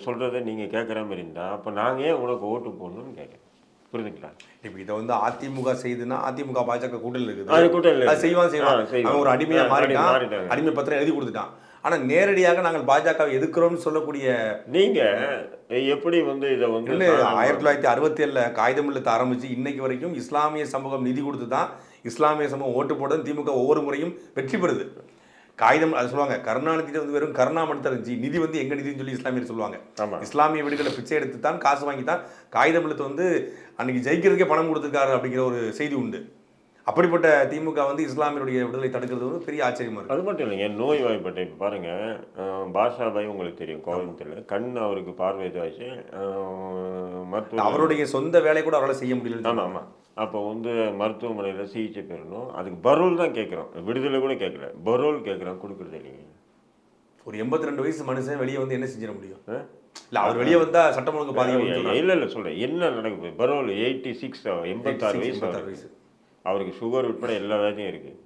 சொல்கிறத நீங்கள் கேட்குற மாதிரி இருந்தால், அப்போ நாங்கள் ஏன் உனக்கு ஓட்டு போடணும்னு கேட்குறேன். புரியுதுங்களா? இப்போ இதை வந்து அதிமுக செய்துன்னா அதிமுக பாஜக கூட்டணியில் இருக்குது, அது கூட்டணியில் அது செய்வான். அவன் ஒரு அடிமையாக மாறிட்டான், மாறிட்டாங்க. அடிமை பத்திரம் எழுதி கொடுத்துட்டான். ஆனால் நேரடியாக நாங்கள் பாஜகவை எதிர்க்கிறோம்னு சொல்லக்கூடிய நீங்கள் எப்படி வந்து இதை வந்து 1967 காகிதம் இல்லத்தை ஆரம்பித்து இன்னைக்கு வரைக்கும் இஸ்லாமிய சமூகம் நிதி கொடுத்து தான் இஸ்லாமிய சமூகம் ஓட்டு போடுறது திமுக ஒவ்வொரு முறையும் வெற்றி பெறுது. காகிதம் அது சொல்லுவாங்க, கருணாநிதி வந்து வெறும் கருணா மட்டும் இருந்துச்சு, நிதி வந்து எங்க நிதின்னு சொல்லி இஸ்லாமியர் சொல்லுவாங்க. இஸ்லாமிய வீடுகளை பிச்சை எடுத்து தான் காசு வாங்கி தான் காகிதம் இல்லத்தை வந்து அன்னைக்கு ஜெயிக்கிறதுக்கே பணம் கொடுத்துருக்காரு அப்படிங்கிற ஒரு செய்தி உண்டு. அப்படிப்பட்ட திமுக வந்து இஸ்லாமியருடைய விடுதலை தடுக்கிறது வந்து பெரிய ஆச்சரியமா இருக்கு. அது மட்டும் இல்லைங்க, நோய் வாய்ப்பட்ட இப்போ பாருங்க, பாஷாபாய் உங்களுக்கு தெரியும், கோயம்புத்தூர்ல கண் அவருக்கு பார்வை இதாச்சு, மருத்துவ அவருடைய சொந்த வேலை கூட அவரால் செய்ய முடியல. ஆமாம் ஆமாம். அப்போ வந்து மருத்துவமனையில் சிகிச்சை பெறணும், அதுக்கு பரோல் தான் கேட்குறோம், விடுதலை கூட கேட்கல, பரோல் கேட்குறோம், கொடுக்குறது இல்லைங்க. ஒரு 82 வயசு மனுஷன் வெளியே வந்து என்ன செஞ்சிட முடியும்? இல்லை அவர் வெளியே வந்தால் சட்டம் ஒழுங்கு பாதிக்கும். இல்லை சொல்கிறேன், என்ன நடக்குது? பரோல் 86, 86 வயசு, அவருக்கு சுகர் உட்பட எல்லா வேலையும் இருக்குது.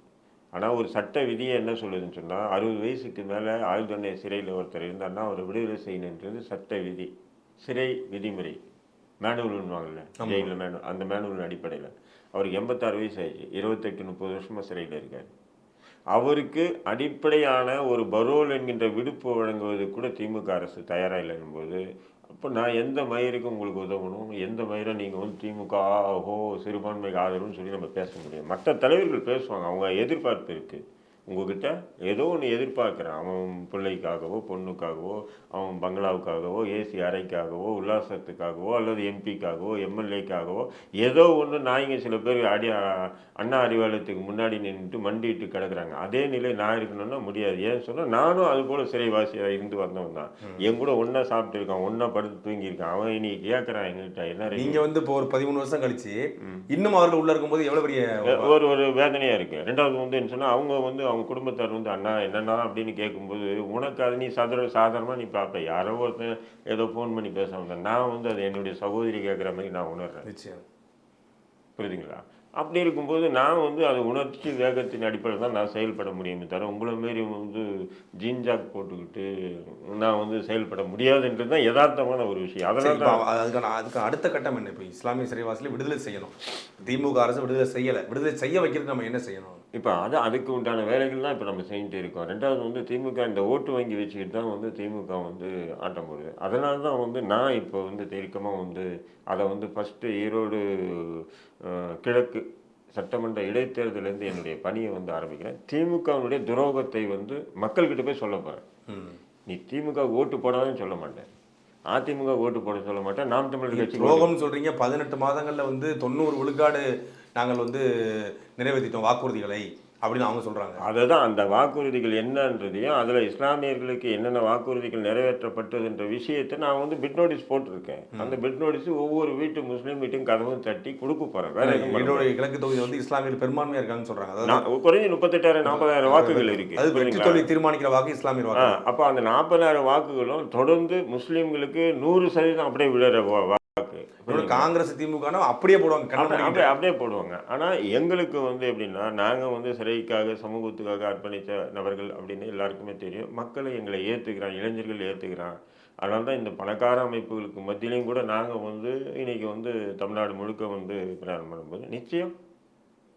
ஆனால் ஒரு சட்ட விதியை என்ன சொல்லுதுன்னு சொன்னால், 60 வயசுக்கு மேலே ஆயுள் தண்டனை சிறையில் ஒருத்தர் இருந்தாருன்னா அவரை விடுதலை செய்யணுன்றது சட்ட விதி, சிறை விதிமுறை, மேனுவல்னுவாங்கல்ல ஜெயிலில் மேனுவல், அந்த மேனுவல் அடிப்படையில் அவருக்கு 86 வயசு ஆயிடுச்சு, 28-30 வருஷமாக சிறையில் இருக்கார். அவருக்கு அடிப்படையான ஒரு பரோல் என்கின்ற விடுப்பு வழங்குவது கூட திமுக அரசு தயாராக இல்லைங்கும்போது, அப்போ நான் எந்த மயிருக்கு உங்களுக்கு உதவணும், எந்த மயிரை நீங்கள் வந்து திமுக ஓஹோ சிறுபான்மைக்கு ஆதரவுன்னு சொல்லி நம்ம பேச முடியும். மற்ற தலைவர்கள் பேசுவாங்க, அவங்க எதிர்பார்ப்பு இருக்குது உங்ககிட்ட, ஏதோ ஒன்று எதிர்பார்க்குறான், அவன் பிள்ளைக்காகவோ பொண்ணுக்காகவோ அவன் பங்களாவுக்காகவோ ஏசி அறைக்காகவோ உல்லாசத்துக்காகவோ அல்லது எம்பிக்காகவோ எம்எல்ஏக்காகவோ ஏதோ ஒன்று. நாய்ங்க சில பேர் அண்ணா அறிவாலயத்துக்கு முன்னாடி நின்றுட்டு மண்டிட்டு கிடக்குறாங்க. அதே நிலை நான் இருக்கணும்னா முடியாது. ஏன்னு சொன்னால் நானும் அது போல் சிறைவாசியாக இருந்து வந்தவன் தான். என் கூட ஒன்றா சாப்பிட்டுருக்கான், ஒன்றா படுத்து தூங்கியிருக்கான். அவன் இன்னைக்கு கேட்குறான் எங்ககிட்ட என்ன. நீங்கள் வந்து இப்போ ஒரு 13 வருஷம் கழிச்சு இன்னும் அவர்கள் உள்ள இருக்கும்போது எவ்வளோ பெரிய ஒரு வேதனையாக இருக்குது. ரெண்டாவது வந்து என்ன சொன்னால், அவங்க வந்து அவங்க குடும்பத்தார் வந்து அண்ணா என்னன்னா அப்படின்னு கேட்கும்போது, உனக்கு அது நீ சாதாரணமாக நீ பார்ப்ப, யாரோ ஒருத்தன் ஏதோ ஃபோன் பண்ணி பேச வந்தேன், நான் வந்து அது என்னுடைய சகோதரி கேட்குற மாதிரி நான் உணர்றேன். நிச்சயம். புரியுதுங்களா? அப்படி இருக்கும்போது நான் வந்து அது உணர்ச்சி வேகத்தின் அடிப்படையில் தான் நான் செயல்பட முடியுமே தவிர, உங்களை மாரி வந்து ஜீன்ஜாக் போட்டுக்கிட்டு நான் வந்து செயல்பட முடியாதுன்றது தான் யதார்த்தமான ஒரு விஷயம். அதனால தான் அதுக்கு அடுத்த கட்டம் என்ன? இப்போ இஸ்லாமிய சிறைவாசிகளை விடுதலை செய்யணும், திமுக அரசு விடுதலை செய்யலை, விடுதலை செய்ய வைக்கிறதுக்கு நம்ம என்ன செய்யணும்? இப்போ அதுக்கு உண்டான வேலைகள் தான் இப்போ நம்ம செஞ்சுட்டு இருக்கோம். ரெண்டாவது வந்து திமுக இந்த ஓட்டு வங்கி வச்சுக்கிட்டு தான் வந்து திமுக வந்து ஆட்டம் போடுது. அதனால தான் வந்து நான் இப்போ வந்து தீர்க்கமாக வந்து அதை வந்து ஃபஸ்ட்டு ஈரோடு கிழக்கு சட்டமன்ற இடைத்தேர்தலேருந்து என்னுடைய பணியை வந்து ஆரம்பிக்கிறேன். திமுகவுடைய துரோகத்தை வந்து மக்கள்கிட்ட போய் சொல்ல போகிறேன். நீ திமுக ஓட்டு போடாதுன்னு சொல்ல மாட்டேன், அதிமுக ஓட்டு போட சொல்ல மாட்டேன், நாம் தமிழர் கட்சி துரோகம்னு சொல்கிறீங்க. 18 மாதங்களில் வந்து 90 விழுக்காடு நாங்கள் வந்து நிறைவேற்றிட்டோம் வாக்குறுதிகளை அப்படின்னு அவங்க சொல்கிறாங்க. அதுதான் அந்த வாக்குறுதிகள் என்னன்றதையும் அதில் இஸ்லாமியர்களுக்கு என்னென்ன வாக்குறுதிகள் நிறைவேற்றப்பட்டதுன்ற விஷயத்தை நான் வந்து பிட் நோட்டீஸ் போட்டிருக்கேன். அந்த பிட் நோட்டீஸ் ஒவ்வொரு வீட்டு முஸ்லீம் வீட்டும் கதவும் தட்டி கொடுக்க போகிறேன். வேற என்னுடைய கிழக்கு தொகுதி வந்து இஸ்லாமியர் பெரும்பான்மையாக இருக்காங்கன்னு சொல்கிறாங்க. அதாவது குறைஞ்ச 38,000-40,000 வாக்குகள் இருக்குது. அது வெற்றி தோல்வி தீர்மானிக்கிற வாக்கு இஸ்லாமியர் வாக்கு. அப்போ அந்த 40,000 வாக்குகளும் தொடர்ந்து முஸ்லீம்களுக்கு 100% அப்படியே விழுற வாக்கு. காங்கிரஸ் திமுக அப்படியே போடுவாங்க, அப்படியே போடுவாங்க. ஆனால் எங்களுக்கு வந்து எப்படின்னா, நாங்கள் வந்து சிறைக்காக சமூகத்துக்காக அர்ப்பணித்த நபர்கள் அப்படின்னு எல்லாருக்குமே தெரியும். மக்களை எங்களை ஏற்றுக்கிறான், இளைஞர்கள் ஏற்றுக்கிறான். அதனால தான் இந்த பணக்கார அமைப்புகளுக்கு மத்தியிலையும் கூட நாங்கள் வந்து இன்னைக்கு வந்து தமிழ்நாடு முழுக்க வந்து பிரயாணம் பண்ணும்போது நிச்சயம்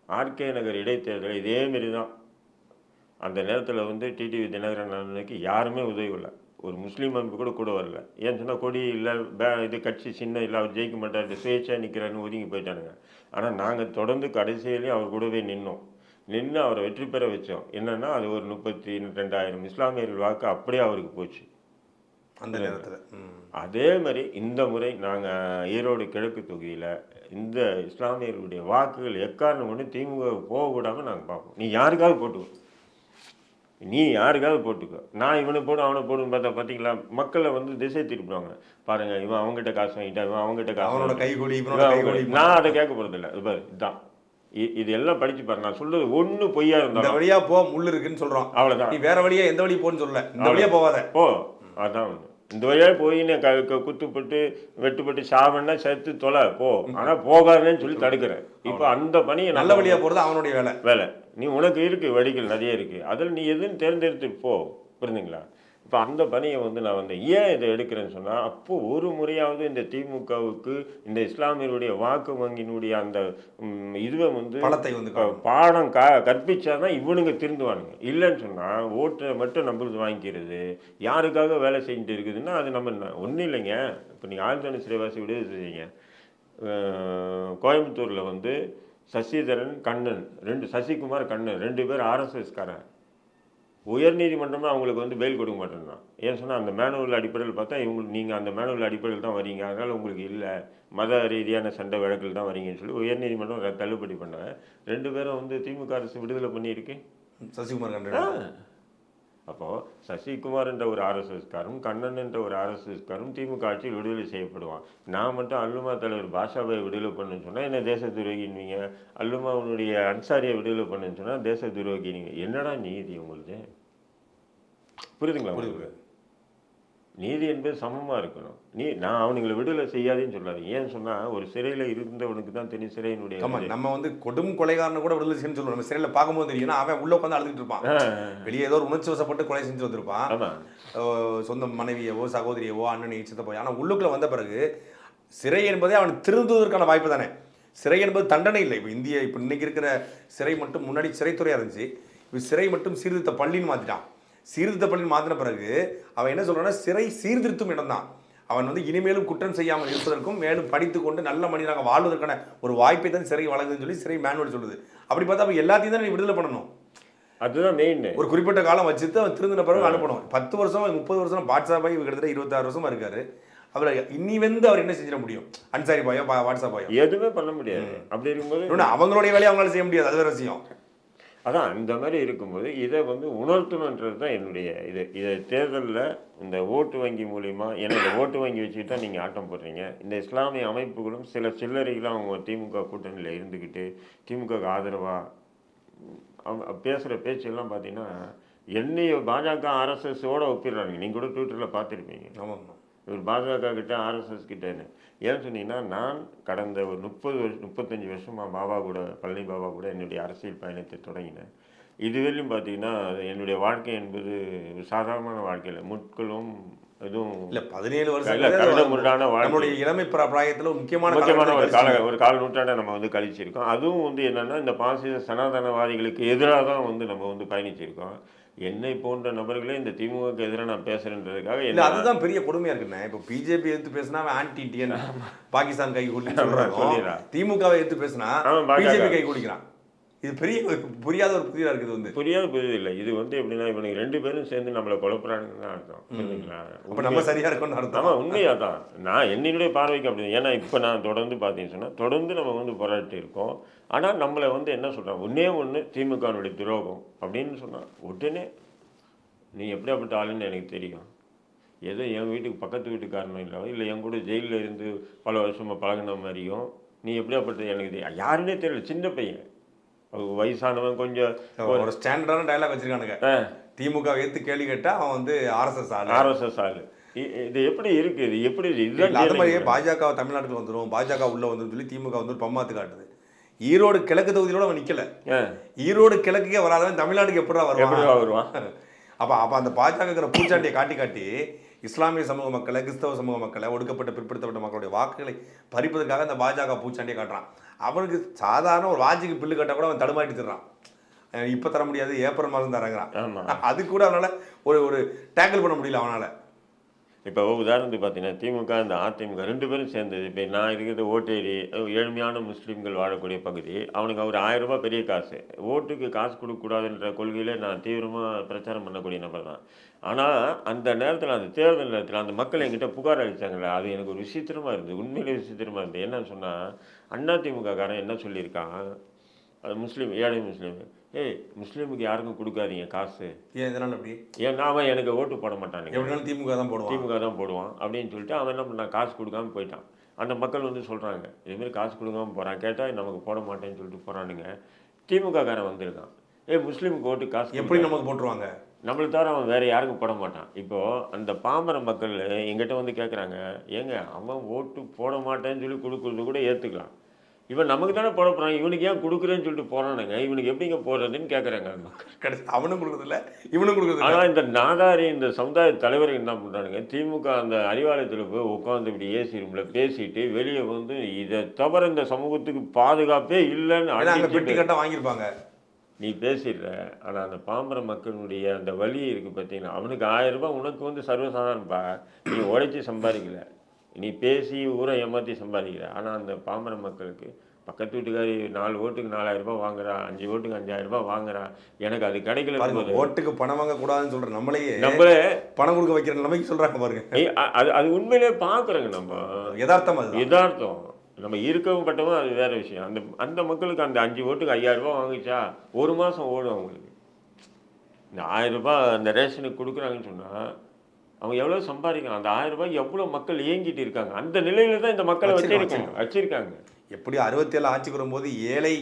ஆர்கே நகர் இடைத்தேர்தல் இதேமாரி தான். அந்த நேரத்தில் வந்து டிடிவி தினகரன் அண்ணனுக்கு யாருமே உதவி இல்லை, ஒரு முஸ்லீம் அமைப்பு கூட வரல. ஏன்னு சொன்னால் கொடி இல்லை, இது கட்சி சின்ன இல்லை, அவர் ஜெயிக்க மாட்டார், சுயேட்சா நிற்கிறாருன்னு ஒதுங்கி போயிட்டானுங்க. ஆனால் நாங்கள் தொடர்ந்து கடைசியிலையும் அவர் கூடவே நின்று அவரை வெற்றி பெற வச்சோம். என்னென்னா அது ஒரு 32,000 இஸ்லாமியர்கள் வாக்கு அப்படியே அவருக்கு போச்சு அந்த நேரத்தில். அதே மாதிரி இந்த முறை நாங்கள் ஈரோடு கிழக்கு தொகுதியில் இந்த இஸ்லாமியர்களுடைய வாக்குகள் எக்காரணம் கொண்டு திமுக போகக்கூடாமல் நாங்கள் பார்ப்போம். நீ யாருக்காவது போட்டுக்கோ, நான் இவனை போடு அவனை போடுன்னு பார்த்தீங்களா, மக்களை வந்து திசை திருப்பிடுவாங்க. பாருங்க, இவன் அவங்ககிட்ட காசு வாங்கிட்டான், இவன் அவங்ககிட்ட காசு, நான் அதை கேட்க போகிறதில்ல. இதுதான் இது எல்லாம் படிச்சு பாரு. நான் சொல்றது ஒண்ணு பொய்யா இருந்தாலும் வழியா போ, முள்ளு இருக்குன்னு சொல்றோம், அவ்வளவுதான். நீ வேற வழியா எந்த வழி போன்னு சொல்ல, இந்த வழியா போவாத போ, அதான் ஒண்ணு. இந்த வழியாக போய் நீ குத்துப்பட்டு வெட்டுப்பட்டு சாவன்னா செத்து தொலை போ ஆனால் போகாதுன்னு சொல்லி தடுக்கிறேன். இப்போ அந்த பணியை நல்ல வழியாக போகிறது அவனுடைய வேலை. நீ உனக்கு இருக்குது வழிகள் நிறைய இருக்குது, அதில் நீ எதுன்னு தேர்ந்தெடுத்துட்டு போ. புரிஞ்சுங்களா? இப்போ அந்த பணியை வந்து நான் வந்து ஏன் இதை எடுக்கிறேன்னு சொன்னால், அப்போது ஒரு முறையாவது இந்த திமுகவுக்கு இந்த இஸ்லாமியருடைய வாக்கு வங்கியினுடைய அந்த இதுவை வந்து பலத்தை வந்து பாடம் கற்பிச்சாதான் இவனுங்க திருந்துவானுங்க. இல்லைன்னு சொன்னால் ஓட்டை மட்டும் நம்மளுக்கு வாங்கிக்கிறது, யாருக்காக வேலை செஞ்சுட்டு இருக்குதுன்னா அது நம்ம ஒன்றும் இல்லைங்க. இப்போ நீங்கள் ஆழ்தான சிறைவாசி விடுதலை செய்யுங்க. கோயம்புத்தூரில் வந்து சசிதரன் கண்ணன் சசிகுமார் கண்ணன் 2 பேர் ஆர்எஸ்எஸ்காரன். உயர்நீதிமன்றமே அவங்களுக்கு வந்து பெயில் கொடுக்க மாட்டேன்னா. ஏன் சொன்னால் அந்த மேனுவல் அடிப்படையில் பார்த்தா நீங்கள் அந்த மேனுவல் அடிப்படையில் தான் வரீங்க, அதனால் உங்களுக்கு இல்லை மத ரீதியான சண்டை வழக்கில் தான் வரீங்கன்னு சொல்லி உயர்நீதிமன்றம் தள்ளுபடி பண்ணாங்க. 2 பேரும் வந்து திமுக அரசு விடுதலை பண்ணியிருக்கு. சசிகுமார் கண்ணன். அப்போது சசிகுமார் என்ற ஒரு ஆர்எஸ்எஸ்காரும் கண்ணன் என்ற ஒரு ஆர்எஸ்எஸ்காரும் திமுக ஆட்சியில் விடுதலை செய்யப்படுவான். நான் மட்டும் அல்லுமா தலைவர் பாஷாவை விடுதலை பண்ணுன்னு சொன்னால் என்ன தேச துரோகின்வீங்க, அல்லுமாவுடைய அன்சாரியை விடுதலை பண்ணுன்னு சொன்னால் தேச துரோகினீங்க. என்னடா நீதி உங்களுக்கு? புரியுதுங்களா உங்களுக்கு? நீதி என்பது சமமாக இருக்கணும். நான் அவனுங்களை விடுதலை செய்யாதேன்னு சொல்லாது. ஏன்னு சொன்னால் ஒரு சிறையில் இருந்தவனுக்கு தான் தெரியும் சிறையினுடைய. நம்ம வந்து கொடும் கொலைகாரனை கூட விடுதலை செய்யணும்னு சொல்லுவோம். நம்ம சிறையில் பார்க்கும்போது தெரியும் அவன் உள்ள உட்காந்து அழுதுட்டு இருப்பான். வெளியே ஏதோ ஒரு உணர்ச்சி வசப்பட்டு கொலை செஞ்சு வந்திருப்பான், சொந்த மனைவியவோ சகோதரியவோ அண்ணனை சித்தப்போ. ஆனால் உள்ளுக்குள்ள வந்த பிறகு சிறை என்பதே அவன் திருந்துவதற்கான வாய்ப்பு தானே. சிறை என்பது தண்டனை இல்லை. இப்போ இன்னைக்கு இருக்கிற சிறை மட்டும், முன்னாடி சிறைத்துறையாக இருந்துச்சு, இப்போ சிறை மட்டும் சீர்திருத்த பள்ளின்னு மாற்றிட்டான். சீர்திருத்த பள்ளி மாற்றின பிறகு அவன் என்ன சொல்றான்னா, சிறை சீர்திருத்தும் இடம் தான். அவன் வந்து இனிமேலும் குற்றம் செய்யாமல் இருப்பதற்கும் மேலும் படித்து கொண்டு நல்ல மனிதனாக வாழ்வதற்கான ஒரு வாய்ப்பை தான் சிறை வழங்குதுன்னு சொல்லி சிறை மேனுவல் சொல்லுது. அப்படி பார்த்தா அவன் எல்லாத்தையும் தான் நீ விடுதலை பண்ணணும். அதுதான் மெயின். ஒரு குறிப்பிட்ட காலம் வச்சுட்டு அவன் திருந்தின பிறகு அனுப்பணும். 10 வருஷம் 30 வருஷம் பாட்ஷா பாய் கிட்டத்தட்ட 26 வருஷமா இருக்காரு. அவர் இனி வந்து அவர் என்ன செஞ்சிட முடியும்? அன்சாரி பாயோ வாட்ஸ்அப் பாயோ எதுவுமே பண்ண முடியாது. அப்படி இருக்கும்போது அவங்களுடைய வேலையை அவங்களால செய்ய முடியாது. அது வேற விஷயம். அதான் இந்த மாதிரி இருக்கும்போது இதை வந்து உணர்த்தணுன்றது தான் என்னுடைய இதை தேர்தலில் இந்த ஓட்டு வங்கி மூலிமா, ஏன்னா இந்த ஓட்டு வங்கி வச்சுக்கிட்டு தான் நீங்கள் ஆட்டம் போடுறீங்க. இந்த இஸ்லாமிய அமைப்புகளும் சில சில்லறைகளும் அவங்க திமுக கூட்டணியில் இருந்துக்கிட்டு திமுகவுக்கு ஆதரவாக பேசுகிற பேச்செல்லாம் பார்த்தீங்கன்னா என்னைய பாஜக ஆர்எஸ்எஸோடு ஒப்பிடுறாங்க. நீங்கள் கூட ட்விட்டரில் பார்த்துருப்பீங்க. ஆமாம், இவர் பாஜக கிட்ட ஆர்எஸ்எஸ் கிட்டேன்னு. ஏன்னு சொன்னீங்கன்னா, நான் கடந்த ஒரு 35 வருஷமாக பாபா கூட, பழனி பாபா கூட என்னுடைய அரசியல் பயணத்தை தொடங்கினேன். இதுவரையிலும் பார்த்தீங்கன்னா என்னுடைய வாழ்க்கை என்பது சாதாரணமான வாழ்க்கையில் முட்களும் எதுவும் இல்லை. 17 வருஷம் கரடுமுரடான வாழ்க்கை. இளமை பிராயத்தில் முக்கியமான ஒரு கால நூற்றாண்டை நம்ம வந்து கழிச்சிருக்கோம். அதுவும் வந்து என்னென்னா இந்த பாசிச சனாதனவாதிகளுக்கு எதிராக தான் வந்து நம்ம வந்து பயணிச்சிருக்கோம். என்னை போன்ற நபர்களே இந்த திமுகவுக்கு எதிராக நான் பேசுறேன்றதுக்காக இல்லை, அதுதான் பெரிய கொடுமையா இருக்குண்ணே. இப்போ பிஜேபி எடுத்து பேசினா ஆன்டி இண்டியன், பாகிஸ்தான் கை கூலின்னு, திமுகவை எடுத்து பேசினா பிஜேபி கை கூலிக்கிறான். இது பெரிய புரியாத ஒரு புதிதாக இருக்குது. வந்து புரியாது இல்லை. இது வந்து எப்படின்னா இவனுக்கு 2 பேரும் சேர்ந்து நம்மளை குழப்பறாங்கன்னு தான் அர்த்தம். புரியுதுங்களா? அப்போ நம்ம சரியா இருக்கணும்னு அர்த்தம். ஆமாம், உண்மையாக தான். நான் என்னுடைய பார்வைக்கு அப்படி. ஏன்னா இப்போ நான் தொடர்ந்து பார்த்தீங்கன்னு சொன்னால் தொடர்ந்து நம்ம வந்து போராட்டி இருக்கோம். ஆனால் நம்மளை வந்து என்ன சொல்கிறோம், ஒன்று திமுகனுடைய துரோகம் அப்படின்னு சொன்னால் உடனே நீ எப்படியாப்பட்ட ஆளுன்னு எனக்கு தெரியும். ஏதோ என் வீட்டுக்கு பக்கத்து வீட்டுக்காரனும் இல்லை என் கூட ஜெயிலில் இருந்து பல வருஷமாக பழகின மாதிரியும் நீ எப்படியாப்பட்ட எனக்கு தெரியும். யாருன்னே தெரியல. சின்ன பையன், வயசானவன், கொஞ்சம் ஒரு ஸ்டாண்டர்டான டயலாக் வச்சிருக்கானுங்க. திமுக ஏத்து கேள்வி கேட்டா அவன் வந்து ஆர்எஸ்எஸ் ஆளு. இது எப்படி இருக்கு? இது எப்படி? இதுதான் அது மாதிரியே பாஜக தமிழ்நாட்டுக்கு வந்துடும், பாஜக உள்ள வந்துடும் சொல்லி திமுக வந்து பம்மாத்து காட்டுது. ஈரோடு கிழக்கு தொகுதியோட அவன் நிக்கல. ஈரோடு கிழக்குக்கே வராதவன் தமிழ்நாட்டுக்கு எப்படா வருவான்? அப்ப அந்த பாஜக பூச்சாண்டியை காட்டி இஸ்லாமிய சமூக மக்களை, கிறிஸ்தவ சமூக மக்களை, ஒடுக்கப்பட்ட பிற்படுத்தப்பட்ட மக்களுடைய வாக்குகளை பறிப்பதற்காக அந்த பாஜக பூச்சாண்டியை காட்டுறான். அவனுக்கு சாதாரண ஒரு வாட்சிக்கு பில்லு கட்ட கூட அவன் தடுமாட்டி தர்றான். இப்போ தர முடியாது, ஏப்ரல் மாதம் தரங்கிறான். அது கூட அவனால ஒரு டேக்கிள் பண்ண முடியல அவனால. இப்போ உதாரணத்துக்கு பார்த்தீங்கன்னா திமுக இந்த அதிமுக 2 பேரும் சேர்ந்தது. இப்போ நான் இருக்கிறது ஓட்டேரி, ஏழ்மையான முஸ்லீம்கள் வாழக்கூடிய பகுதி. அவனுக்கு அவர் 1000 ரூபாய் பெரிய காசு. ஓட்டுக்கு காசு கொடுக்கக்கூடாதுன்ற கொள்கையில் நான் தீவிரமாக பிரச்சாரம் பண்ணக்கூடிய நபர் தான். ஆனால் அந்த நேரத்தில், அந்த தேர்தல் நேரத்தில் அந்த மக்கள் என்கிட்ட புகார் அளித்தாங்களே, அது எனக்கு ஒரு விசித்திரமாக இருந்தது. உண்மையிலே விசித்திரமாக இருந்தது. என்னன்னு சொன்னால் அதிமுககாரன் என்ன சொல்லியிருக்கான், அது முஸ்லீம், ஏழை முஸ்லீம், முஸ்லீமுக்கு யாருக்கும் கொடுக்காதீங்க காசு. ஏன் இதனால் அப்படி? ஏன்னா அவன் எனக்கு ஓட்டு போட மாட்டானுங்க, திமுக தான் போடுவான் அப்படின்னு சொல்லிட்டு அவன் என்ன பண்ணான், காசு கொடுக்காம போயிட்டான். அந்த மக்கள் வந்து சொல்கிறாங்க, இதேமாரி காசு கொடுக்காம போகிறான், கேட்டால் நமக்கு போட மாட்டேன்னு சொல்லிட்டு போகிறானுங்க. திமுககாரன் வந்திருக்கான், முஸ்லீமுக்கு ஓட்டு காசு எப்படி நமக்கு போட்டுருவாங்க? நம்மளை தவிர அவன் வேறு யாருக்கும் போட மாட்டான். இப்போது அந்த பாமர மக்கள் எங்கிட்ட வந்து கேட்குறாங்க, ஏங்க அவன் ஓட்டு போட மாட்டேன்னு சொல்லி கொடுக்குறது கூட ஏற்றுக்கலாம். இவன் நமக்கு தானே போட போகிறான், இவனுக்கு ஏன் கொடுக்குறேன்னு சொல்லிட்டு போகிறானுங்க, இவனுக்கு எப்படிங்க போடுறதுன்னு கேட்குறாங்க மக்கள். கடைசி அவனும் கொடுக்குறதில்ல, இவனும் கொடுக்குறதில்ல. ஆனால் இந்த நாதாரி இந்த சமுதாய தலைவர்கள் என்ன பண்ணுறானுங்க, திமுக அந்த அறிவாலயத்தில் போய் உட்காந்து இப்படி ஏசி ரூமில் பேசிட்டு வெளியே வந்து இதை தவிர இந்த சமூகத்துக்கு பாதுகாப்பே இல்லைன்னு அங்கே பெட்டி கட்ட வாங்கியிருப்பாங்க. நீ பேசிடுற. ஆனால் அந்த பாமர மக்களுடைய அந்த வலி இருக்குது பார்த்தீங்கன்னா, அவனுக்கு 1000 ரூபாய் உனக்கு வந்து சர்வசாதாரணப்பா. நீ உழைச்சி சம்பாதிக்கல, நீ பேசி ஊரை ஏமாற்றி சம்பாதிக்கிற. ஆனால் அந்த பாமர மக்களுக்கு பக்கத்து வீட்டுக்காரி 4 ஓட்டுக்கு 4000 ரூபாய் வாங்குறா, 5 ஓட்டுக்கு 5000 ரூபாய் வாங்குறா, எனக்கு அது கிடைக்கல போது ஓட்டுக்கு பணம் வாங்கக்கூடாதுன்னு சொல்கிற நம்மளே பணம் கொடுக்க வைக்கிற நிலைமைக்கு சொல்கிறாங்க பாருங்க. அது அது உண்மையிலே பார்க்குறோங்க நம்ம. யதார்த்தம், அது யதார்த்தம். நம்ம இருக்கவும் பட்டவும் அது வேறு விஷயம். அந்த அந்த மக்களுக்கு அந்த 5 ஓட்டுக்கு 5000 ரூபாய் வாங்கிச்சா ஒரு மாதம் ஓடும் அவங்களுக்கு. இந்த 1000 ரூபாய் அந்த ரேஷனுக்கு கொடுக்குறாங்கன்னு சொன்னால் அவங்க எவ்வளோ சம்பாதிக்கலாம். அந்த 1000 ரூபாய் எவ்வளோ மக்கள் இயங்கிட்டு இருக்காங்க. அந்த நிலையில தான் இந்த மக்களை வச்சிருக்காங்க. எப்படி 67 ஆட்சிக்கு வரும்போது ஏழை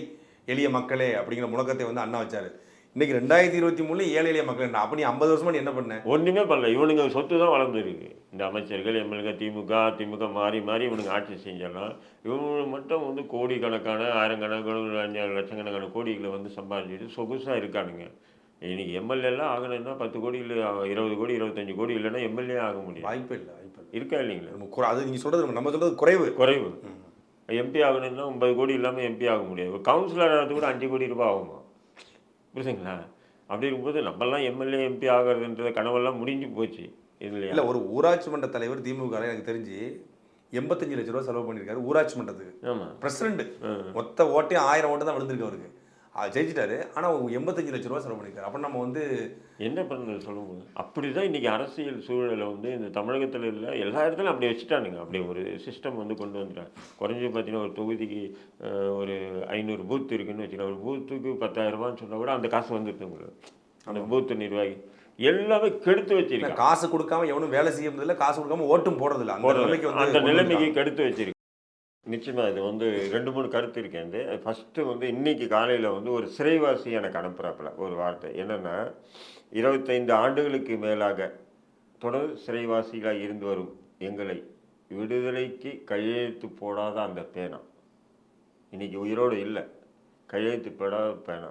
எளிய மக்களே அப்படிங்கிற முழக்கத்தை வந்து அண்ணா வச்சாரு. இன்னைக்கு 2023 ஏழை எளிய மக்கள். அப்போ நீ 50 வருஷமா என்ன பண்ண? ஒன்றுமே பண்ணல. இவனுங்க சொத்து தான் வளர்ந்துருக்கு. இந்த அமைச்சர்கள் எம்எல்ஏ திமுக மாறி மாறி இவனுங்க ஆட்சி செஞ்சாலும் இவங்க மட்டும் வந்து கோடிக்கணக்கான ஆயிரக்கணக்கான 5 லட்சக்கணக்கான கோடிகளை வந்து சம்பாதிச்சுட்டு சொகுசாக இருக்கானுங்க. இன்னைக்கு எம்எல்ஏலாம் ஆகணும்னா 10 கோடி இல்லை 20 கோடி 25 கோடி இல்லைன்னா எம்எல்ஏ ஆக முடியும். வாய்ப்பே இல்லை, வாய்ப்பு இல்லை. இருக்கா இல்லைங்களா? அது நீங்கள் சொல்கிறது நம்ம சொல்கிறது குறைவு. எம்பி ஆகணும்னா 9 கோடி இல்லாமல் எம்பி ஆக முடியாது. கவுன்சிலர் ஆகிறது கூட 5 கோடி ரூபாய் ஆகுமா? புரியுதுங்களா? அப்படி இருக்கும்போது நம்மளாம் எம்எல்ஏ எம்பி ஆகிறதுன்ற கனவெல்லாம் முடிஞ்சு போச்சு. இல்லை, ஒரு ஊராட்சி மன்ற தலைவர் திமுக எனக்கு தெரிஞ்சு 85 லட்ச ரூபா செலவு பண்ணியிருக்காரு ஊராட்சி மன்றத்துக்கு. ஆமாம், பிரசிடண்ட் மொத்த ஓட்டே 1000 ஓட்டு தான் விழுந்திருக்கு அவருக்கு. ஜெயிச்சிட்டாரு. ஆனால் 85 லட்ச ரூபா செலவு பண்ணியிருக்காரு. அப்போ நம்ம வந்து என்ன பண்ணுறது சொல்லும்போது அப்படி தான் இன்றைக்கி அரசியல் சூழலை வந்து இந்த தமிழகத்தில் இல்லை எல்லா இடத்துலையும் அப்படி வச்சுட்டானுங்க. அப்படி ஒரு சிஸ்டம் வந்து கொண்டு வந்துட்டாங்க. குறைஞ்சி பார்த்தீங்கன்னா ஒரு தொகுதிக்கு ஒரு 500 பூத் இருக்குதுன்னு வச்சுக்கலாம். ஒரு பூத்துக்கு 10,000 ரூபான்னு சொன்னால் கூட அந்த காசு வந்துட்டு உங்களுக்கு அந்த பூத்து நிர்வாகி எல்லாமே கெடுத்து வச்சிருக்காங்க. காசு கொடுக்காம எவனும் வேலை செய்ய முடியல, காசு கொடுக்காம ஓட்டும் போடுறதில்ல. அந்த நிலைமைக்கு கெடுத்து வச்சிருக்கு. நிச்சயமாக இது வந்து 2-3 கருத்து இருக்கேன். ஃபஸ்ட்டு வந்து இன்றைக்கி காலையில் வந்து ஒரு சிறைவாசி எனக்கு அனுப்புகிறாப்புல ஒரு வார்த்தை என்னென்னா, 25 ஆண்டுகளுக்கு மேலாக தொடர் சிறைவாசிகளாக இருந்து வரும் எங்களை விடுதலைக்கு கையெழுத்து போடாத அந்த பேனா இன்றைக்கி உயிரோடு இல்லை, கையெழுத்து போடாத பேனா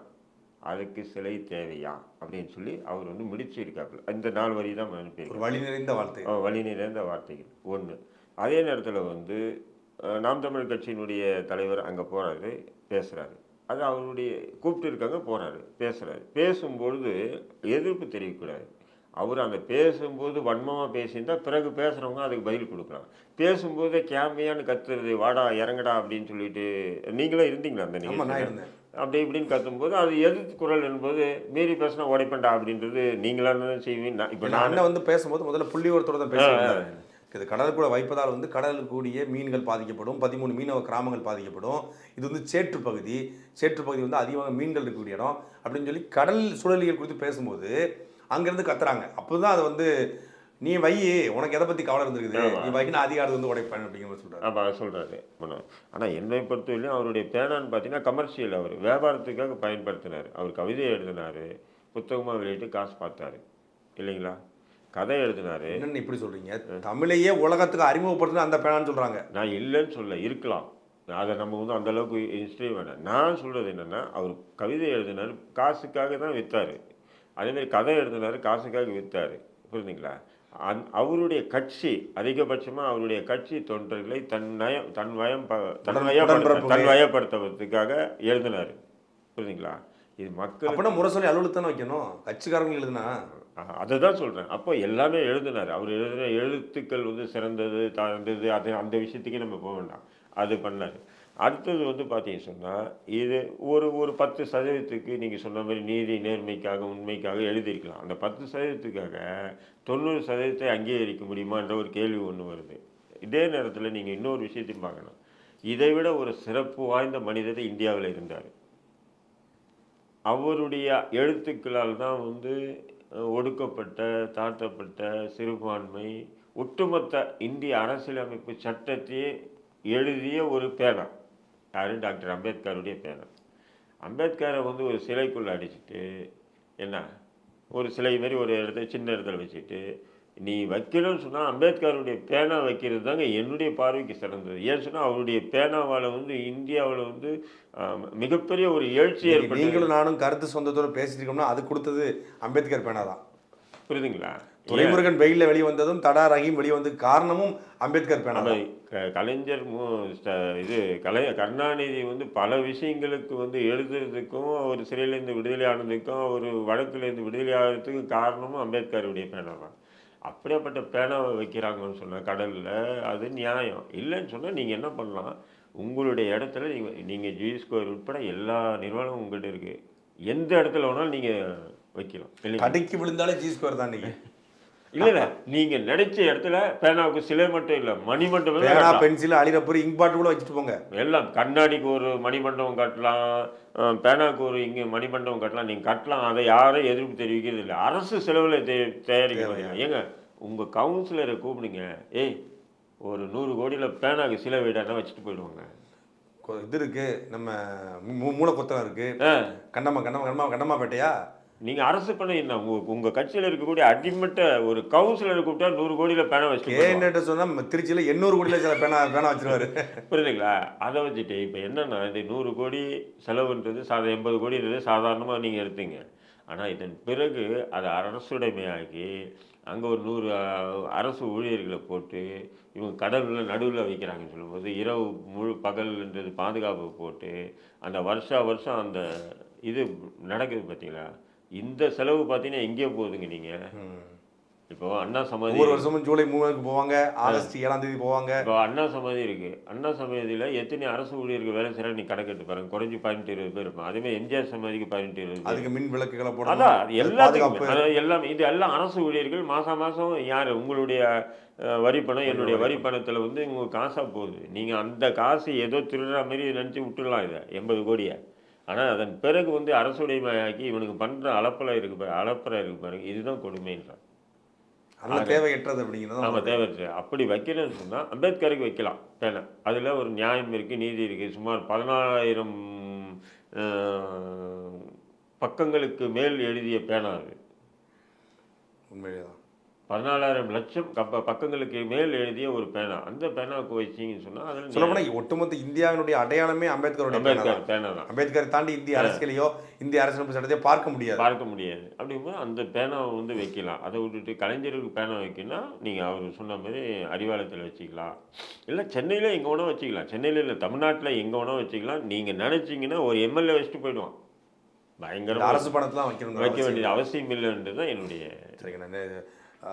அதுக்கு சிலை தேவையா அப்படின்னு சொல்லி அவர் வந்து முடிச்சிருக்காப்புல. இந்த 4 வரி தான் அனுப்பியிருக்காரு. வழி நிறைந்த வார்த்தை, வழி நிறைந்த வார்த்தைகள் ஒன்று. அதே நேரத்தில் வந்து நாம் தமிழ் கட்சியினுடைய தலைவர் அங்கே போகிறாரு, பேசுகிறாரு. அது அவருடைய கூப்பிட்டு இருக்காங்க, போகிறாரு, பேசுகிறாரு. பேசும்பொழுது எதிர்ப்பு தெரிவிக்கக்கூடாது. அவர் அந்த பேசும்போது வன்மமாக பேசியிருந்தால் பிறகு பேசுகிறவங்க அதுக்கு பதில் கொடுக்கலாம். பேசும்போதே கேமையான்னு கத்துறது, வாடா இறங்கடா அப்படின்னு சொல்லிட்டு நீங்களும் இருந்தீங்களா அந்த நிகழ்ச்சி? அப்படி இப்படின்னு கத்தும்போது அது எதிர்த்து குரல் என்பது மீறி பேசினா உடைப்பண்டா அப்படின்றது நீங்களான செய்வீங்க. இப்போ நான் வந்து பேசும்போது முதல்ல புள்ளியோரத்தோட தான் பேசுகிறேன். இது கடலுக்குள்ள வைப்பதால் வந்து கடலுக்கு கூடிய மீன்கள் பாதிக்கப்படும், 13 மீனவ கிராமங்கள் பாதிக்கப்படும். இது வந்து சேற்று பகுதி வந்து அதிகமாக மீன்கள் இருக்கக்கூடிய இடம் அப்படின்னு சொல்லி கடல் சூழலியல் குறித்து பேசும்போது அங்கேருந்து கத்துறாங்க. அப்போ தான் அதை வந்து நீ வை, உனக்கு எதை பற்றி கவலை இருந்திருக்குது, நீ வைக்கின அதிகாரத்தை வந்து உடைப்பேன் அப்படிங்கிற சொல்கிறார். ஆமாம் சொல்கிறாரு. ஆனால் என்னை பொறுத்தவரையிலும் அவருடைய பேனான்னு பார்த்தீங்கன்னா கமர்ஷியல், அவர் வியாபாரத்துக்காக பயன்படுத்தினார். அவர் கவிதை எழுதினார், புத்தகமாக வெளியிட்டு காசு பார்த்தாரு இல்லைங்களா, கதை எழுதினாரு. என்னன்னு இப்படி சொல்கிறீங்க? தமிழையே உலகத்துக்கு அறிமுகப்படுத்தினா அந்த பேனான்னு சொல்கிறாங்க. நான் இல்லைன்னு சொல்ல, இருக்கலாம், அதை நம்ம வந்து அந்தளவுக்கு ஹிஸ்ட்ரி வேணாம். நான் சொல்கிறது என்னென்னா அவர் கவிதை எழுதினார், காசுக்காக தான் விற்றார். அதேமாதிரி கதை எழுதினார், காசுக்காக விற்றார். புரியுதுங்களா? அவருடைய கட்சி அதிகபட்சமாக அவருடைய கட்சி தொண்டர்களை தன்வயப்படுத்துவதற்காக எழுதினார். புரியுதுங்களா? இது மக்கள் அப்படின்னா முரசொலி அலுவலகத்தானே வைக்கணும், கட்சிக்காரங்க எழுதுனா. அதை தான் சொல்கிறேன். அப்போ எல்லாமே எழுதினார். அவர் எழுதின எழுத்துக்கள் வந்து சிறந்தது தாழ்ந்தது, அது அந்த விஷயத்துக்கே நம்ம போக வேண்டாம், அது பண்ணார். அடுத்தது வந்து பார்த்தீங்கன்னு சொன்னால் இது ஒரு 10% நீங்கள் சொன்ன மாதிரி நீதி நேர்மைக்காக உண்மைக்காக எழுதியிருக்கலாம். அந்த 10%க்காக 90% அங்கீகரிக்க முடியுமான்ற ஒரு கேள்வி ஒன்று வருது. இதே நேரத்தில் நீங்கள் இன்னொரு விஷயத்தையும் பார்க்கணும். இதை விட ஒரு சிறப்பு வாய்ந்த மனிதர் இந்தியாவில் இருந்தார். அவருடைய எழுத்துக்களால் தான் வந்து ஒடுக்கப்பட்ட தாழ்த்தப்பட்ட சிறுபான்மை ஒட்டுமொத்த இந்திய அரசியலமைப்பு சட்டத்தையே எழுதிய ஒரு பேனா யார்? டாக்டர் அம்பேத்கருடைய பேனா. அம்பேத்கரை வந்து ஒரு சிலைக்குள்ளே அடிச்சுட்டு என்ன ஒரு சிலை மாதிரி ஒரு இடத்துல சின்ன இடத்துல வச்சுட்டு நீ வைக்கணும்னு சொன்னால் அம்பேத்கருடைய பேனா வைக்கிறது தாங்க என்னுடைய பார்வைக்கு சிறந்தது. ஏன்னு சொன்னால் அவருடைய பேனாவால் வந்து இந்தியாவில் வந்து மிகப்பெரிய ஒரு எழுச்சி ஏற்பட்டது. நீங்களும் நானும் கருத்து சொந்தத்தோட பேசிட்டு இருக்கோம்னா அது கொடுத்தது அம்பேத்கர் பேனா தான். புரியுதுங்களா? துரைமுருகன் வெயிலில் வெளிவந்ததும் தடா ரஹீம் வெளிவந்தது காரணமும் அம்பேத்கர் பேனா தான். கலைஞர் இது கருணாநிதி வந்து பல விஷயங்களுக்கு வந்து எழுதுறதுக்கும் அவர் சிறையிலேருந்து விடுதலை ஆனதுக்கும் அவர் வழக்குலேருந்து விடுதலை ஆகிறதுக்கும் காரணமும் அம்பேத்கருடைய பேனா தான். அப்படியாப்பட்ட பேனாவை வைக்கிறாங்கன்னு சொன்னால் கடலில் அது நியாயம் இல்லைன்னு சொன்னால் நீங்கள் என்ன பண்ணலாம், உங்களுடைய இடத்துல நீங்கள் ஜி ஸ்கொயர் உட்பட எல்லா நிறுவனமும் உங்கள்கிட்ட இருக்குது, எந்த இடத்துல வேணாலும் நீங்கள் வைக்கலாம். கடைக்கு விழுந்தாலே ஜி ஸ்கொயர் தான் நீங்கள் இல்ல நீங்க நினைச்ச இடத்துல பேனாவுக்கு சிலை மட்டும் இல்ல மணிமண்டபம், பேனா பென்சில் அழிறப்பொரு இங்க் பாட்டு கூட வச்சுட்டு போங்க. எல்லாம் கண்ணாடிக்கு ஒரு மணிமண்டபம் கட்டலாம், பேனாவுக்கு ஒரு இங்கே மணிமண்டபம் கட்டலாம், நீங்க கட்டலாம். அதை யாரும் எதிர்ப்பு தெரிவிக்கிறது இல்லை. அரசு செலவுல தயாரிக்க. ஏங்க உங்க கவுன்சிலரை கூப்பிடுங்க, ஏய் ஒரு 100 கோடியில் பேனாவுக்கு சிலை வீடானா வச்சுட்டு போயிடுவாங்க. இது இருக்கு நம்ம மூலக்கொத்தம் இருக்கு, கண்ணம்மாப்பேட்டையா. நீங்கள் அரசு பண்ண என்ன உங்கள் கட்சியில் இருக்கக்கூடிய அடிமட்ட ஒரு கவுன்சிலர் கூப்பிட்டா 100 கோடியில் பேனா வச்சுட்டு சொன்னால் திருச்சியில் 800 கோடியில் சில பேனா வச்சுருவாரு. புரியுதுங்களா? அதை வச்சுட்டு இப்போ என்னென்னா இந்த 100 கோடி செலவுன்றது 80 கோடின்றது சாதாரணமாக நீங்கள் எடுத்தீங்க. ஆனால் இதன் பிறகு அதை அரசுடைமையாக்கி அங்கே ஒரு 100 அரசு ஊழியர்களை போட்டு இவங்க கடலில் நடுவில் வைக்கிறாங்கன்னு சொல்லும்போது இரவு முழு பகல்ன்றது பாதுகாப்பு போட்டு அந்த வருஷம் அந்த இது நடக்குது பார்த்தீங்களா? இந்த செலவு பார்த்தீங்கன்னா எங்கேயோ போகுதுங்க. நீங்கள் இப்போ அண்ணா சமாதி ஒரு வருஷமும் ஜூலை 3 போவாங்க, ஆகஸ்ட் 7 போவாங்க. இப்போ அண்ணா சமாதி இருக்குது. அண்ணா சமாதியில் எத்தனை அரசு ஊழியர்கள் வேலை செய்கிறாங்க நீ கணக்கெட்டு பாருங்க, குறைஞ்சி 18-20 பேர் இருப்பான். அதேமாதிரி எம்ஜிஆர் சமாதிக்கு 18-20 அதுக்கு மின் விளக்குகளை போட. அதான் அது எல்லாத்துக்கும் எல்லாமே இது எல்லாம் அரசு ஊழியர்கள் மாதம் யார் உங்களுடைய வரி பணம் என்னுடைய வரி பணத்தில் வந்து உங்கள் காசாக போகுது. நீங்கள் அந்த காசு ஏதோ திருடுற மாதிரி நினச்சி விட்டுடலாம் இதை 80 கோடியை. ஆனால் அதன் பிறகு வந்து அரசுடைமையாக்கி இவனுக்கு பண்ணுற அளப்பறை இருக்கு பாருங்க, இதுதான் கொடுமைன்றான். அதெல்லாம் தேவையற்றது அப்படிங்கிறது. நம்ம தேவையற்றது. அப்படி வைக்கிறேன்னு சொன்னால் அம்பேத்கருக்கு வைக்கலாம் பேனா, அதில் ஒரு நியாயம் இருக்குது, நீதி இருக்குது. சுமார் 14,000 பக்கங்களுக்கு மேல் எழுதிய பேனா அது. உண்மையிலே தான் 14,000 லட்சம் பக்கங்களுக்கு மேல் எழுதிய ஒரு பேனா. அந்த பேனாவுக்கு வச்சிங்கன்னு சொன்னால் அதில் சொல்லப்போனால் ஒட்டுமொத்த இந்தியாவினுடைய அடையாளமே அம்பேத்கருடைய பேனா தான். அம்பேத்கரை தாண்டி இந்திய அரசியலையோ இந்திய அரசியலமைப்பு சட்டத்தையோ பார்க்க முடியாது. அப்படிங்கும்போது அந்த பேனாவை வந்து வைக்கலாம். அதை விட்டுட்டு கலைஞருக்கு பேனா வைக்கணும்னா நீங்கள் அவர் சொன்ன மாதிரி அறிவாலயத்தில் வச்சுக்கலாம், இல்லை சென்னையில் எங்கே வேணால் வச்சுக்கலாம். சென்னையில் இல்லை, தமிழ்நாட்டில் எங்கே வேணால் வச்சுக்கலாம். நீங்கள் நினச்சிங்கன்னா ஒரு எம்எல்ஏ வச்சுட்டு போயிடுவான். பயங்கர அரசு பணத்தெலாம் வைக்க வேண்டியது அவசியம் இல்லைன்றது தான் என்னுடைய. சரிங்க,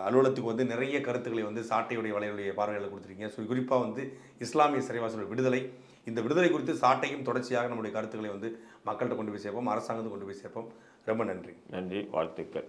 அலுவலகத்துக்கு வந்து நிறைய கருத்துக்களை வந்து சாட்டையுடைய வலையுடைய பார்வைகளை கொடுத்துருக்கீங்க. குறிப்பாக வந்து இஸ்லாமிய சிறைவாசிகள் விடுதலை, இந்த விடுதலை குறித்து சாட்டையும் தொடர்ச்சியாக நம்முடைய கருத்துக்களை வந்து மக்கள்கிட்ட கொண்டு போய் சேர்ப்போம், அரசாங்கத்தை கொண்டு போய் சேர்ப்போம். ரொம்ப நன்றி. வாழ்த்துக்கள்.